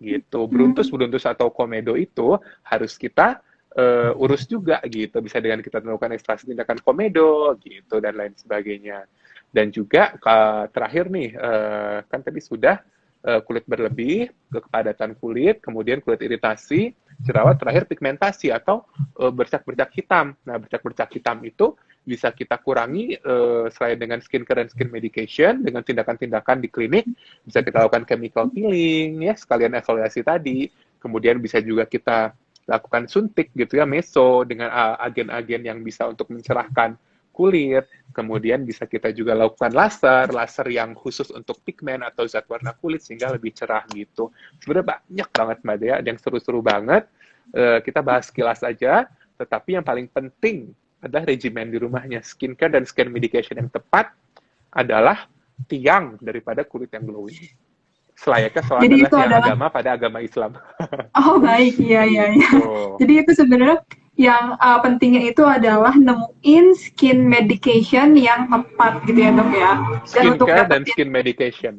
gitu. Hmm. Beruntus atau komedo itu harus kita urus juga gitu. Bisa dengan kita melakukan ekstraksi tindakan komedo gitu dan lain sebagainya. Dan juga terakhir nih kan tadi sudah kulit berlebih, kepadatan kulit, kemudian kulit iritasi, jerawat, terakhir pigmentasi atau bercak-bercak hitam. Nah, bercak-bercak hitam itu bisa kita kurangi selain dengan skincare dan skin medication, dengan tindakan-tindakan di klinik, bisa kita lakukan chemical peeling, ya sekalian evaluasi tadi. Kemudian bisa juga kita lakukan suntik gitu ya, meso dengan agen-agen yang bisa untuk mencerahkan kulit. Kemudian bisa kita juga lakukan laser yang khusus untuk pigmen atau zat warna kulit sehingga lebih cerah gitu. Sebenarnya banyak banget Mbak Dea, ada yang seru-seru banget. Kita bahas sekilas aja, tetapi yang paling penting adalah regimen di rumahnya. Skincare dan skin medication yang tepat adalah tiang daripada kulit yang glowing. Selayaknya sholat Jadi adalah itu tiang adalah, agama pada agama Islam. oh baik, iya iya iya. Gitu. Jadi itu sebenarnya yang pentingnya itu adalah nemuin skin medication yang tepat gitu ya dok ya. Dan untuk Skincare dan dapetin, skin medication.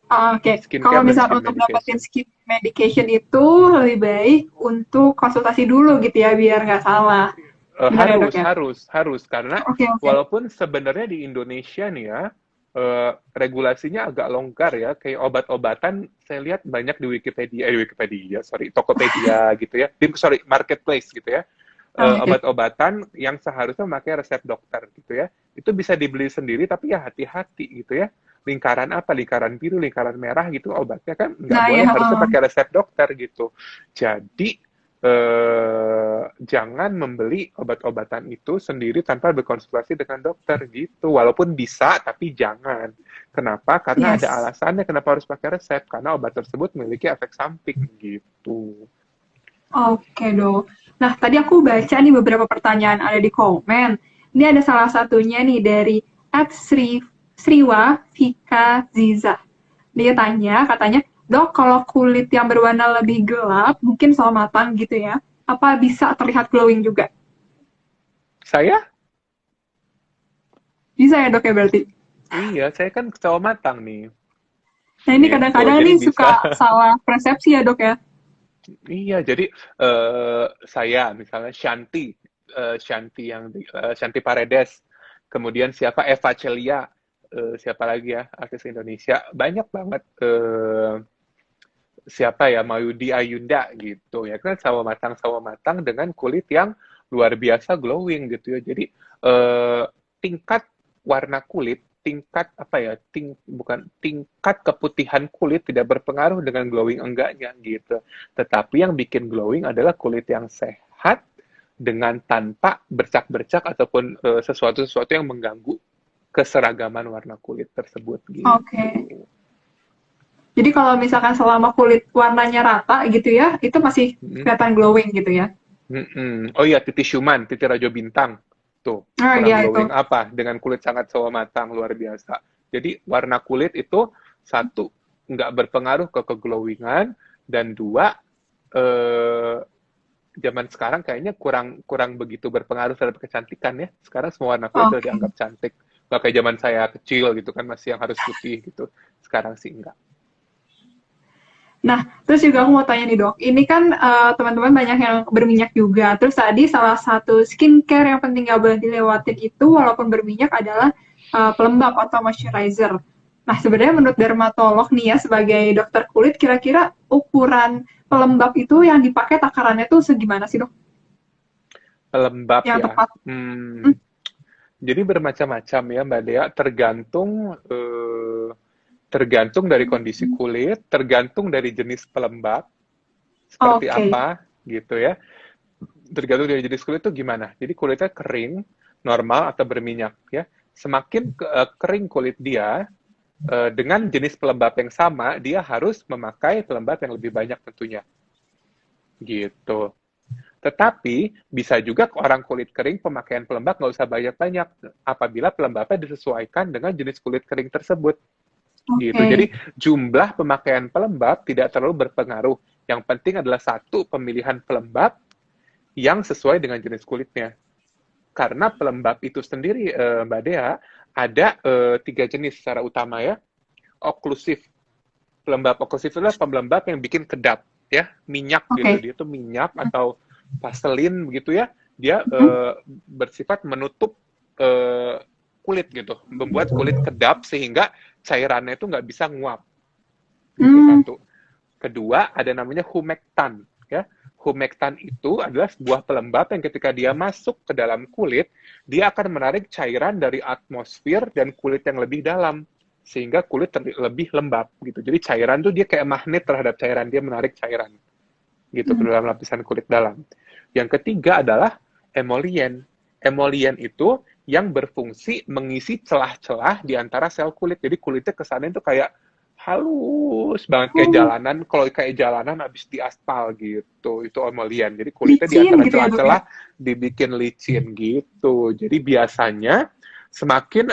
oke, kalau Skincare dan misal skin untuk dapetin medication. skin medication itu lebih baik untuk konsultasi dulu gitu ya biar nggak salah. Benar ya dok Harus, ya? harus, harus. Karena Oke oke. walaupun sebenarnya di Indonesia nih ya, regulasinya agak longgar ya. Kayak obat-obatan, saya lihat banyak di Wikipedia, sorry, Tokopedia gitu ya. Sorry, Marketplace gitu ya. Oke. Obat-obatan yang seharusnya memakai resep dokter gitu ya. Itu bisa dibeli sendiri, tapi ya hati-hati gitu ya. Lingkaran apa? Lingkaran biru, lingkaran merah gitu, obatnya kan nggak Nah boleh, ya, harusnya pakai resep dokter gitu. Jadi, jangan membeli obat-obatan itu sendiri tanpa berkonsultasi dengan dokter gitu. Walaupun bisa, tapi jangan. Kenapa? Karena ada yes. alasannya kenapa harus pakai resep. Karena obat tersebut memiliki efek samping gitu. Oke dong. Nah, tadi aku baca nih beberapa pertanyaan ada di komen. Ini ada salah satunya nih dari Sriwa Vika Ziza. Dia tanya, katanya, dok kalau kulit yang berwarna lebih gelap, mungkin soal matang gitu ya, apa bisa terlihat glowing juga? Saya? Bisa ya dok ya berarti? Iya, saya kan cowok matang nih. Nah ini Gitu, kadang-kadang jadi nih bisa. suka salah persepsi ya dok ya? Iya, jadi saya misalnya Shanti, Shanti Paredes, kemudian siapa Eva Celia, siapa lagi ya artis Indonesia, banyak banget siapa ya Mayudi Ayunda gitu ya kan sama matang dengan kulit yang luar biasa glowing gitu ya. Jadi tingkat warna kulit, tingkat keputihan kulit tidak berpengaruh dengan glowing enggaknya gitu. Tetapi yang bikin glowing adalah kulit yang sehat dengan tanpa bercak-bercak ataupun sesuatu-sesuatu yang mengganggu keseragaman warna kulit tersebut gitu. Oke. Jadi kalau misalkan selama kulit warnanya rata gitu ya, itu masih Mm-mm. kelihatan glowing gitu ya. Oh iya, titik Schumann, titik Rajo Bintang. Tuh, Oh kurang iya itu. glowing apa? Dengan kulit sangat sawo matang, luar biasa. Jadi, warna kulit itu, satu, nggak berpengaruh ke keglowingan, dan dua, eh, zaman sekarang kayaknya kurang kurang begitu berpengaruh terhadap kecantikan ya. Sekarang semua warna kulit udah Oke. dianggap cantik. Nggak kayak zaman saya kecil gitu kan, masih yang harus putih gitu. Sekarang sih enggak. Nah, terus juga aku mau tanya nih dok, ini kan teman-teman banyak yang berminyak juga. Terus tadi salah satu skincare yang penting nggak boleh dilewatin itu walaupun berminyak adalah pelembab atau moisturizer. Nah, sebenarnya menurut dermatolog nih ya sebagai dokter kulit, kira-kira ukuran pelembab itu yang dipakai takarannya tuh segimana sih dok? Pelembab Yang ya. tepat? Hmm, Jadi bermacam-macam ya Mbak Dea, tergantung dari kondisi kulit, tergantung dari jenis pelembab, seperti Oke. apa gitu ya. Tergantung dari jenis kulit itu gimana. Jadi kulitnya kering, normal atau berminyak ya. Semakin kering kulit dia, dengan jenis pelembab yang sama, dia harus memakai pelembab yang lebih banyak tentunya. Gitu. Tetapi bisa juga orang kulit kering pemakaian pelembab nggak usah banyak-banyak apabila pelembabnya disesuaikan dengan jenis kulit kering tersebut. Gitu. Oke. Jadi jumlah pemakaian pelembab tidak terlalu berpengaruh. Yang penting adalah satu pemilihan pelembab yang sesuai dengan jenis kulitnya. Karena pelembab itu sendiri, Mbak Dea, ada 3 jenis secara utama ya. Oklusif. Pelembab oklusif adalah pelembab yang bikin kedap, ya, minyak gitu. Oke. Dia tuh minyak atau vaselin begitu ya. Dia Mhm. bersifat menutup kulit gitu, membuat kulit kedap sehingga cairannya itu nggak bisa nguap. Itu Hmm, satu. Kedua, ada namanya humektan. Ya. Humektan itu adalah sebuah pelembab yang ketika dia masuk ke dalam kulit, dia akan menarik cairan dari atmosfer dan kulit yang lebih dalam, sehingga kulit lebih lembab. Gitu. Jadi cairan tuh dia kayak magnet terhadap cairan, dia menarik cairan gitu ke hmm. dalam lapisan kulit dalam. Yang ketiga adalah emolien. Emolien itu yang berfungsi mengisi celah-celah di antara sel kulit. Jadi kulitnya kesannya itu kayak halus banget kayak Oh, jalanan. Kalau kayak jalanan habis diaspal gitu, itu emolian. Jadi kulitnya di licin antara gitu ya dok ya? celah-celah dibikin licin gitu. Jadi biasanya semakin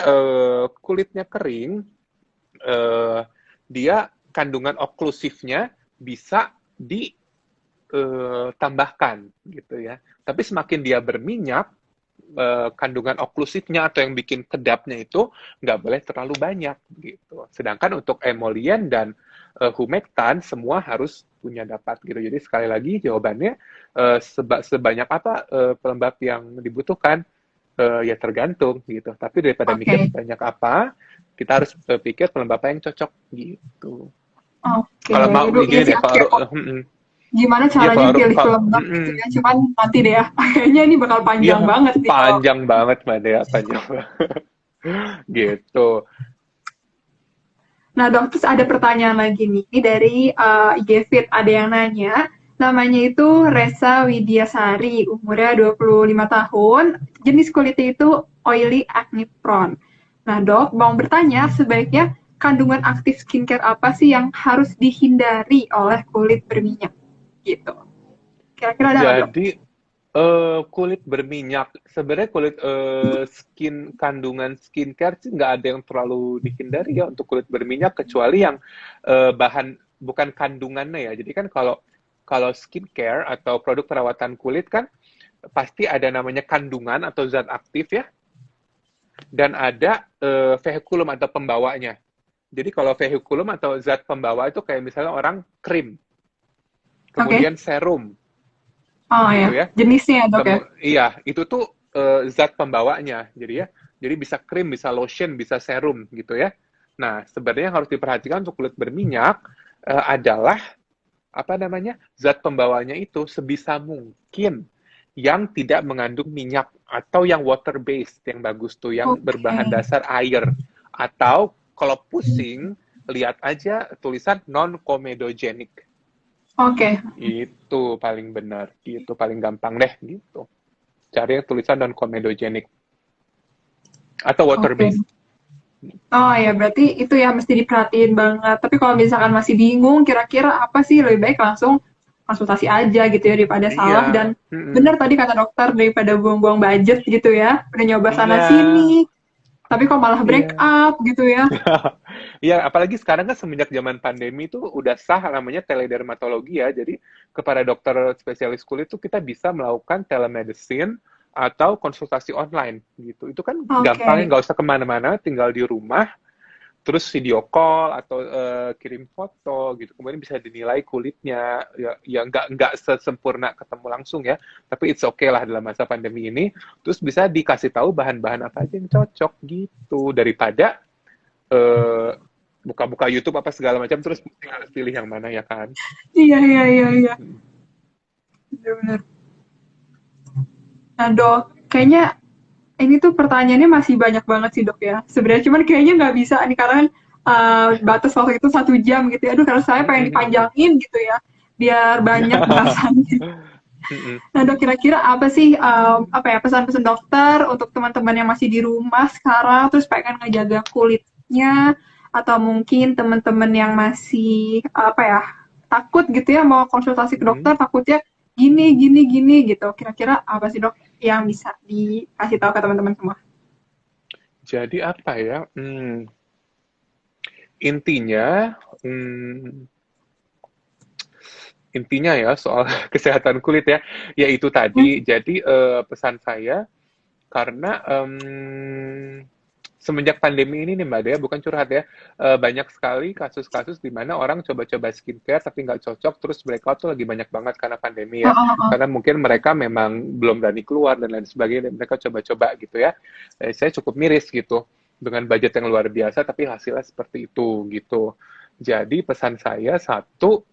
kulitnya kering, eh, dia kandungan oklusifnya bisa ditambahkan gitu ya. Tapi semakin dia berminyak, kandungan oklusifnya atau yang bikin kedapnya itu nggak boleh terlalu banyak gitu. Sedangkan untuk emolien dan humektan semua harus punya dapat gitu. Jadi sekali lagi jawabannya sebanyak apa pelembab yang dibutuhkan ya tergantung gitu. Tapi daripada mikir Oke. sebanyak apa, kita harus pikir pelembab apa yang cocok gitu. Oke, Kalau mau aduh iya gini sih deh, aku kepo gimana iya caranya pilih pelembab gitu ya. Cuman nanti deh ya, kayaknya ini bakal iya panjang banget nih kalau. panjang banget Mbak Dea, panjang banget. Gitu. Nah dok, terus ada pertanyaan lagi nih. Ini dari IG Fit, ada yang nanya. Namanya itu Resa Widiasari, umurnya 25 tahun. Jenis kulitnya itu oily acne prone. Nah dok, mau bertanya sebaiknya kandungan aktif skincare apa sih yang harus dihindari oleh kulit berminyak? Gitu. Kira-kira ada nggak dok? Jadi kulit berminyak, sebenarnya kulit kandungan skincare sih nggak ada yang terlalu dihindari ya untuk kulit berminyak kecuali yang bahan bukan kandungannya ya. Jadi kan kalau kalau skincare atau produk perawatan kulit kan pasti ada namanya kandungan atau zat aktif ya, dan ada vehikulum atau pembawanya. Jadi kalau vehikulum atau zat pembawa itu kayak misalnya orang krim, Oke. Okay. kemudian serum Oh ya, gitu ya. jenisnya ya dok ya? Iya, itu tuh zat pembawanya. Jadi ya, jadi bisa krim, bisa lotion, bisa serum gitu ya. Nah, sebenarnya yang harus diperhatikan untuk kulit berminyak adalah apa namanya? Zat pembawanya itu sebisa mungkin yang tidak mengandung minyak atau yang water based yang bagus tuh, yang Oke. berbahan dasar air. Atau kalau pusing, lihat aja tulisan non comedogenic. Oke. Itu paling benar, itu paling gampang deh gitu. Cari yang tulisan non comedogenic atau water Oke. based. Oh ya, berarti itu ya mesti diperhatiin banget. Tapi kalau misalkan masih bingung, kira-kira apa sih, lebih baik langsung konsultasi aja gitu ya daripada salah. Dan Iya, mm-mm. benar tadi kata dokter, daripada buang-buang budget gitu ya, udah nyoba sana Iya, sini, tapi kok malah break iya. up gitu ya. Iya, apalagi sekarang kan semenjak zaman pandemi itu udah sah namanya teledermatologi ya. Jadi kepada dokter spesialis kulit tuh kita bisa melakukan telemedicine atau konsultasi online gitu. Itu kan gampangnya, Oke. nggak usah kemana-mana, tinggal di rumah, terus video call atau kirim foto gitu. Kemudian bisa dinilai kulitnya, ya nggak sesempurna ketemu langsung ya, tapi it's okay lah dalam masa pandemi ini. Terus bisa dikasih tahu bahan-bahan apa aja yang cocok gitu daripada eh, buka-buka YouTube apa segala macam terus tinggal pilih yang mana ya kan. Iya, iya, iya, iya. Benar-benar. Nah, dok, kayaknya ini tuh pertanyaannya masih banyak banget sih dok ya. Sebenarnya cuman kayaknya nggak bisa nih karena kan batas waktu itu 1 jam gitu ya. Aduh, kalau saya pengen dipanjangin gitu ya, biar banyak bahasannya. Nah dok, kira-kira apa sih apa ya pesan-pesan dokter untuk teman-teman yang masih di rumah sekarang, terus pengen ngejaga kulitnya, atau mungkin teman-teman yang masih apa ya takut gitu ya mau konsultasi ke dokter, takutnya gini gini gini gitu. Kira-kira apa sih dok yang bisa dikasih tahu ke teman-teman semua? Jadi apa ya? Intinya, hmm, intinya ya soal kesehatan kulit ya, yaitu Hmm? tadi. Jadi pesan saya karena semenjak pandemi ini nih Mbak Dea, bukan curhat ya, banyak sekali kasus-kasus di mana orang coba-coba skincare tapi nggak cocok, terus breakout tuh lagi banyak banget karena pandemi Oh, ya. oh, oh. Karena mungkin mereka memang belum berani keluar dan lain sebagainya, dan mereka coba-coba gitu ya. Saya cukup miris gitu, dengan budget yang luar biasa tapi hasilnya seperti itu gitu. Jadi pesan saya satu,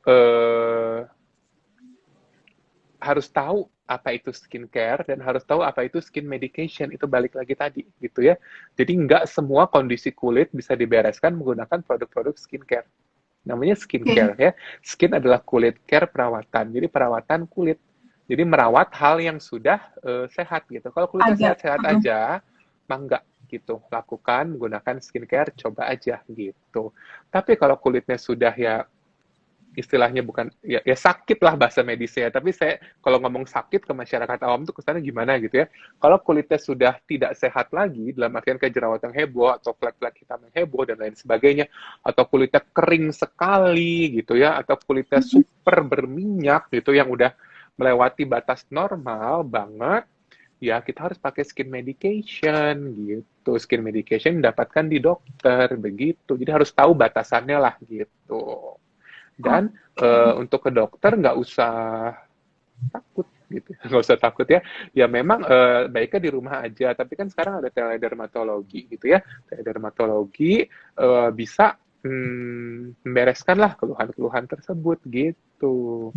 harus tahu apa itu skincare dan harus tahu apa itu skin medication. Itu balik lagi tadi gitu ya. Jadi nggak semua kondisi kulit bisa dibereskan menggunakan produk-produk skincare. Namanya Oke. skincare ya. Skin adalah kulit, care perawatan. Jadi perawatan kulit. Jadi merawat hal yang sudah sehat gitu. Kalau kulitnya Ada. sehat-sehat aja, mah nggak gitu. Lakukan menggunakan skincare, coba aja gitu. Tapi kalau kulitnya sudah ya istilahnya bukan ya sakit lah bahasa medisnya, tapi saya kalau ngomong sakit ke masyarakat awam tuh kesannya gimana gitu ya. Kalau kulitnya sudah tidak sehat lagi dalam artian kayak jerawat yang heboh atau flek-flek hitam yang heboh dan lain sebagainya, atau kulitnya kering sekali gitu ya, atau kulitnya super berminyak gitu yang udah melewati batas normal banget, ya kita harus pakai skin medication gitu. Skin medication dapatkan di dokter begitu. Jadi harus tahu batasannya lah gitu. Dan Oke. untuk ke dokter nggak usah takut gitu, nggak usah takut ya. Ya memang baiknya di rumah aja. Tapi kan sekarang ada teledermatologi gitu ya. Teledermatologi bisa membereskan lah keluhan-keluhan tersebut gitu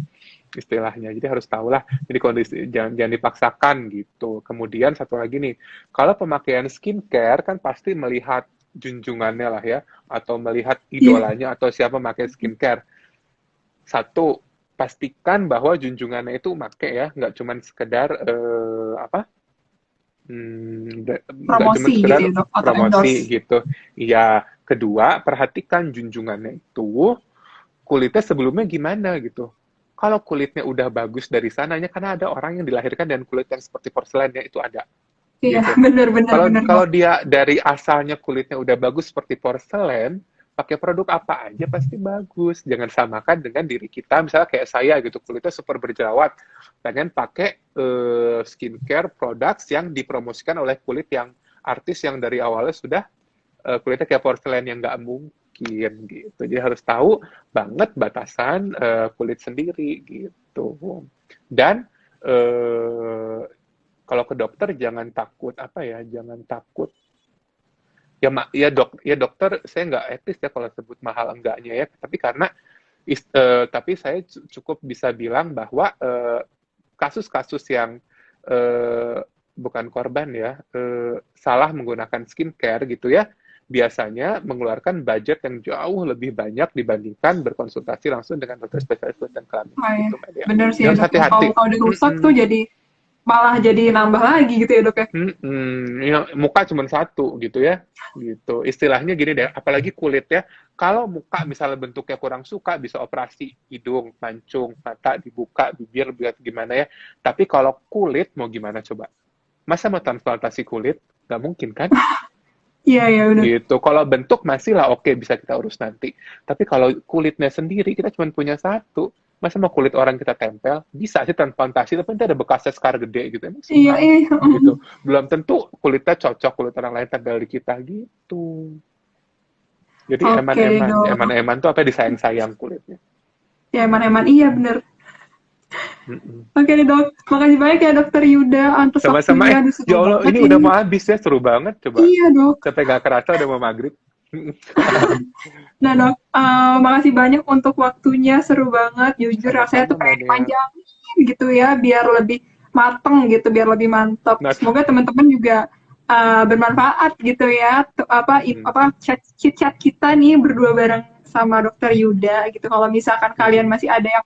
istilahnya. Jadi harus tahu lah. Jadi kondisi jangan dipaksakan gitu. Kemudian satu lagi nih, kalau pemakaian skincare kan pasti melihat junjungannya lah ya, atau melihat Iya. idolanya atau siapa pakai skincare. Satu, pastikan bahwa junjungannya itu make ya, nggak cuman sekedar apa, nggak cuman Promosi gitu sekedar ya dok, atau endorse. promosi gitu. Iya. Kedua, perhatikan junjungannya itu kulitnya sebelumnya gimana gitu. Kalau kulitnya udah bagus dari sananya, karena ada orang yang dilahirkan dan kulit yang seperti porselen ya itu ada Iya, gitu. benar benar Kalau benar kalau dok. dia dari asalnya kulitnya udah bagus seperti porselen, pakai produk apa aja pasti bagus. Jangan samakan dengan diri kita, misalnya kayak saya gitu, kulitnya super berjerawat, pengen pakai skincare products yang dipromosikan oleh kulit yang artis yang dari awalnya sudah kulitnya kayak porselen, yang nggak mungkin gitu. Jadi harus tahu banget batasan kulit sendiri gitu. Dan eh, kalau ke dokter jangan takut apa ya, jangan takut ya ya dokter, saya nggak etis ya kalau sebut mahal enggaknya ya, tapi karena tapi saya cukup bisa bilang bahwa kasus-kasus yang eh, bukan korban ya, salah menggunakan skincare gitu ya, biasanya mengeluarkan budget yang jauh lebih banyak dibandingkan berkonsultasi langsung dengan dokter spesialis kulit dan kelamin. Wah, ya. Gitu, Mbak Dea. Bener Jadi sih ya harus dok ya. Kalau hati-hati. kalau udah rusak tuh Mm-mm. jadi malah jadi nambah lagi gitu ya dok ya. Ya, muka cuma satu gitu ya, gitu. Istilahnya gini deh, apalagi kulit ya. Kalau muka misalnya bentuknya kurang suka, bisa operasi hidung, mancung, mata dibuka, bibir, biar gimana ya. Tapi kalau kulit mau gimana coba? Masa mau transplantasi kulit? Nggak mungkin kan? Iya iya udah. Gitu. Kalau bentuk masih lah oke bisa kita urus nanti. Tapi kalau kulitnya sendiri kita cuma punya satu. Masa mau kulit orang kita tempel? Bisa sih transplantasi, tapi nanti ada bekasnya scar gede gitu. Emang Iya susah iya. gitu. Belum tentu kulitnya cocok kulit orang lain tempel di kita gitu. Jadi Oke deh eman-eman, dok. eman-eman tuh apa disayang-sayang kulitnya. Ya eman-eman iya bener. Mm-mm. Oke deh dok. Makasih banyak ya dokter Yuda atas Sama-sama, waktunya. Aduh seru ya Allah banget ini udah ini. mau habis ya, seru banget coba. Iya dok. Sampai gak kerasa udah mau maghrib. Nah dok, makasih banyak untuk waktunya, seru banget. Jujur rasanya Sama-sama tuh Mbak pengen Dea. dipanjangin gitu ya, biar lebih mateng gitu, biar lebih mantap. Nah, Semoga teman-teman juga bermanfaat gitu ya. hmm, Apa chat kita nih berdua bareng sama dokter Yuda gitu. Kalau misalkan kalian hmm. masih ada yang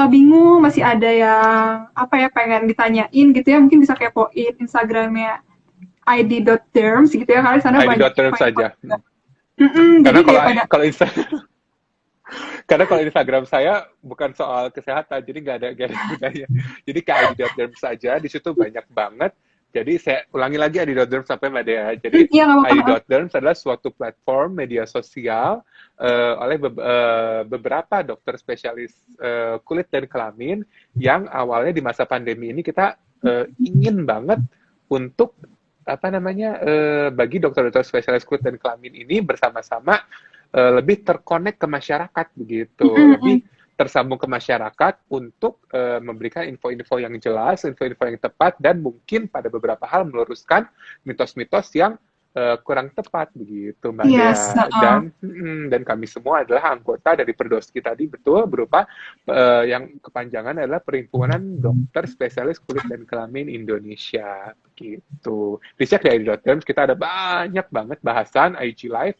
bingung, masih ada yang apa ya pengen ditanyain gitu ya, mungkin bisa kepoin Instagramnya id.derms gitu ya, kalian sana ID banyak dokter info-info saja. juga. Jadi Karena kalau daripada kalau karena kalau Instagram saya bukan soal kesehatan, jadi nggak ada gunanya. Jadi ke ID.derm saja, di situ banyak banget. Jadi saya ulangi lagi ID.derm sampai Mbak Dea. Jadi iya nggak apa-apa. ID.derm adalah suatu platform media sosial oleh beberapa dokter spesialis kulit dan kelamin yang awalnya di masa pandemi ini kita ingin banget untuk apa namanya bagi dokter-dokter spesialis kulit dan kelamin ini bersama-sama lebih terkonek ke masyarakat begitu, lebih tersambung ke masyarakat untuk memberikan info-info yang jelas, info-info yang tepat, dan mungkin pada beberapa hal meluruskan mitos-mitos yang kurang tepat begitu Mbak Yes, Dea. Dan kami semua adalah anggota dari Perdoski tadi, betul, berupa yang kepanjangan adalah Perhimpunan Dokter Spesialis Kulit dan Kelamin Indonesia begitu. Dicek di ID.derm, kita ada banyak banget bahasan IG Live.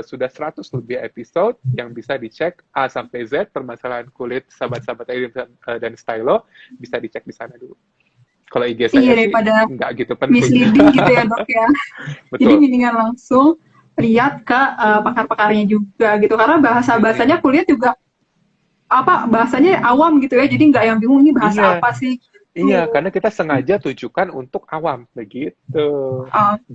Sudah 100 lebih episode yang bisa dicek A sampai Z, permasalahan kulit sahabat-sahabat Aidin dan Stylo, bisa dicek di sana dulu. Kalau IG iya saya sih daripada nggak gitu penting. misleading gitu ya dok ya. Jadi Betul. mendingan langsung lihat ke pakar-pakarnya juga gitu, karena bahasanya kuliah juga apa bahasanya awam gitu ya, jadi nggak yang bingung ini bahasa Iya, apa sih iya, gitu. karena kita sengaja tujukan untuk awam begitu. Oke deh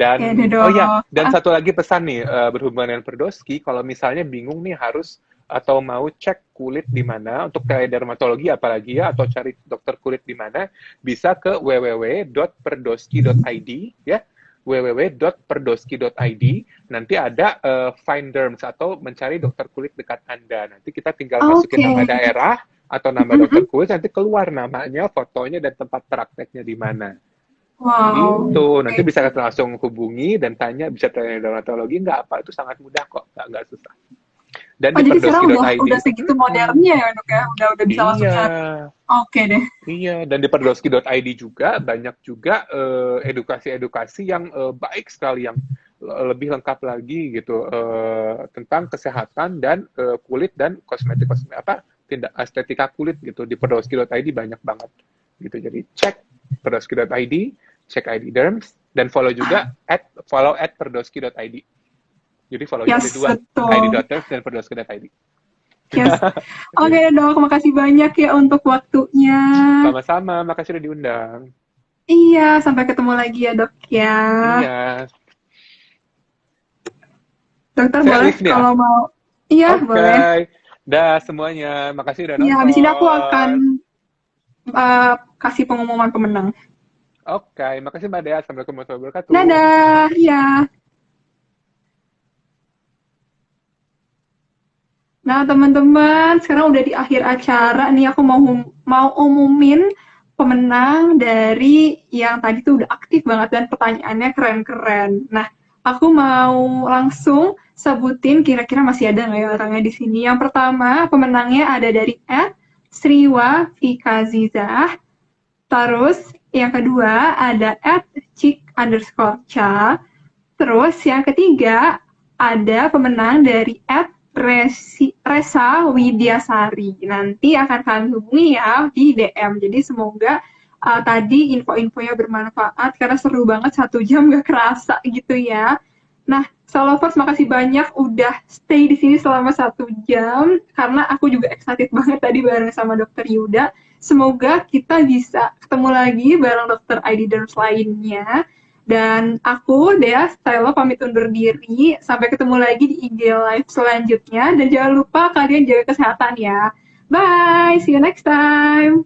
Dan oh ya, dok. dan satu lagi pesan nih berhubungan dengan Perdoski, kalau misalnya bingung nih harus atau mau cek kulit di mana untuk kayak dermatologi apalagi ya, atau cari dokter kulit di mana, bisa ke www.perdoski.id ya, www.perdoski.id. Nanti ada Find Derms atau mencari dokter kulit dekat Anda. Nanti kita tinggal masukin nama Oke. daerah atau nama dokter kulit, nanti keluar namanya, fotonya, dan tempat prakteknya di mana. Wow. Gitu. Nanti Oke. bisa langsung hubungi dan tanya, bisa tanya dermatologi nggak apa, itu sangat mudah kok, nggak susah. Dan Oh di jadi sekarang perdoski.id. udah segitu modernnya ya dok ya, udah bisa langsung Iya. chat. Oke deh. Iya, dan di perdoski.id juga banyak juga edukasi-edukasi yang baik sekali, yang lebih lengkap lagi gitu tentang kesehatan dan kulit dan kosmetik apa tindak estetika kulit gitu. Di perdoski.id banyak banget gitu. Jadi cek perdoski.id, cek ID Derms, dan follow juga follow at perdoski.id. Jadi follow-nya ada Yes, dua, betul. ID.derms dan perdoski.id. Yes. Oke dok, makasih banyak ya untuk waktunya. Sama-sama, makasih sudah diundang. Iya, sampai ketemu lagi ya dok ya. Iya. Dokter Saya boleh lift nih ya? kalau mau. Iya, Oke. boleh. Dah semuanya, makasih udah Iya, habis ini aku nonton. akan kasih pengumuman pemenang. Oke, makasih Mbak Dea. Assalamualaikum warahmatullahi wabarakatuh. Dadah, iya. Nah, teman-teman, sekarang udah di akhir acara nih, aku mau umumin pemenang dari yang tadi tuh udah aktif banget dan pertanyaannya keren-keren. Nah, aku mau langsung sebutin kira-kira masih ada nggak ya orangnya di sini. Yang pertama, pemenangnya ada dari Sriwa Fikazizah. Terus Yang kedua ada @chick_cha. Terus yang ketiga ada pemenang dari Resa Widyasari. Nanti akan kami hubungi ya di DM. Jadi semoga tadi info-infonya bermanfaat karena seru banget 1 jam gak kerasa gitu ya. Nah, Lovers makasih banyak udah stay di sini selama 1 jam karena aku juga excited banget tadi bareng sama Dokter Yuda. Semoga kita bisa ketemu lagi bareng Dokter ID Derms lainnya. Dan aku, Dea Stylo, pamit undur diri. Sampai ketemu lagi di IG Live selanjutnya. Dan jangan lupa kalian jaga kesehatan ya. Bye, see you next time.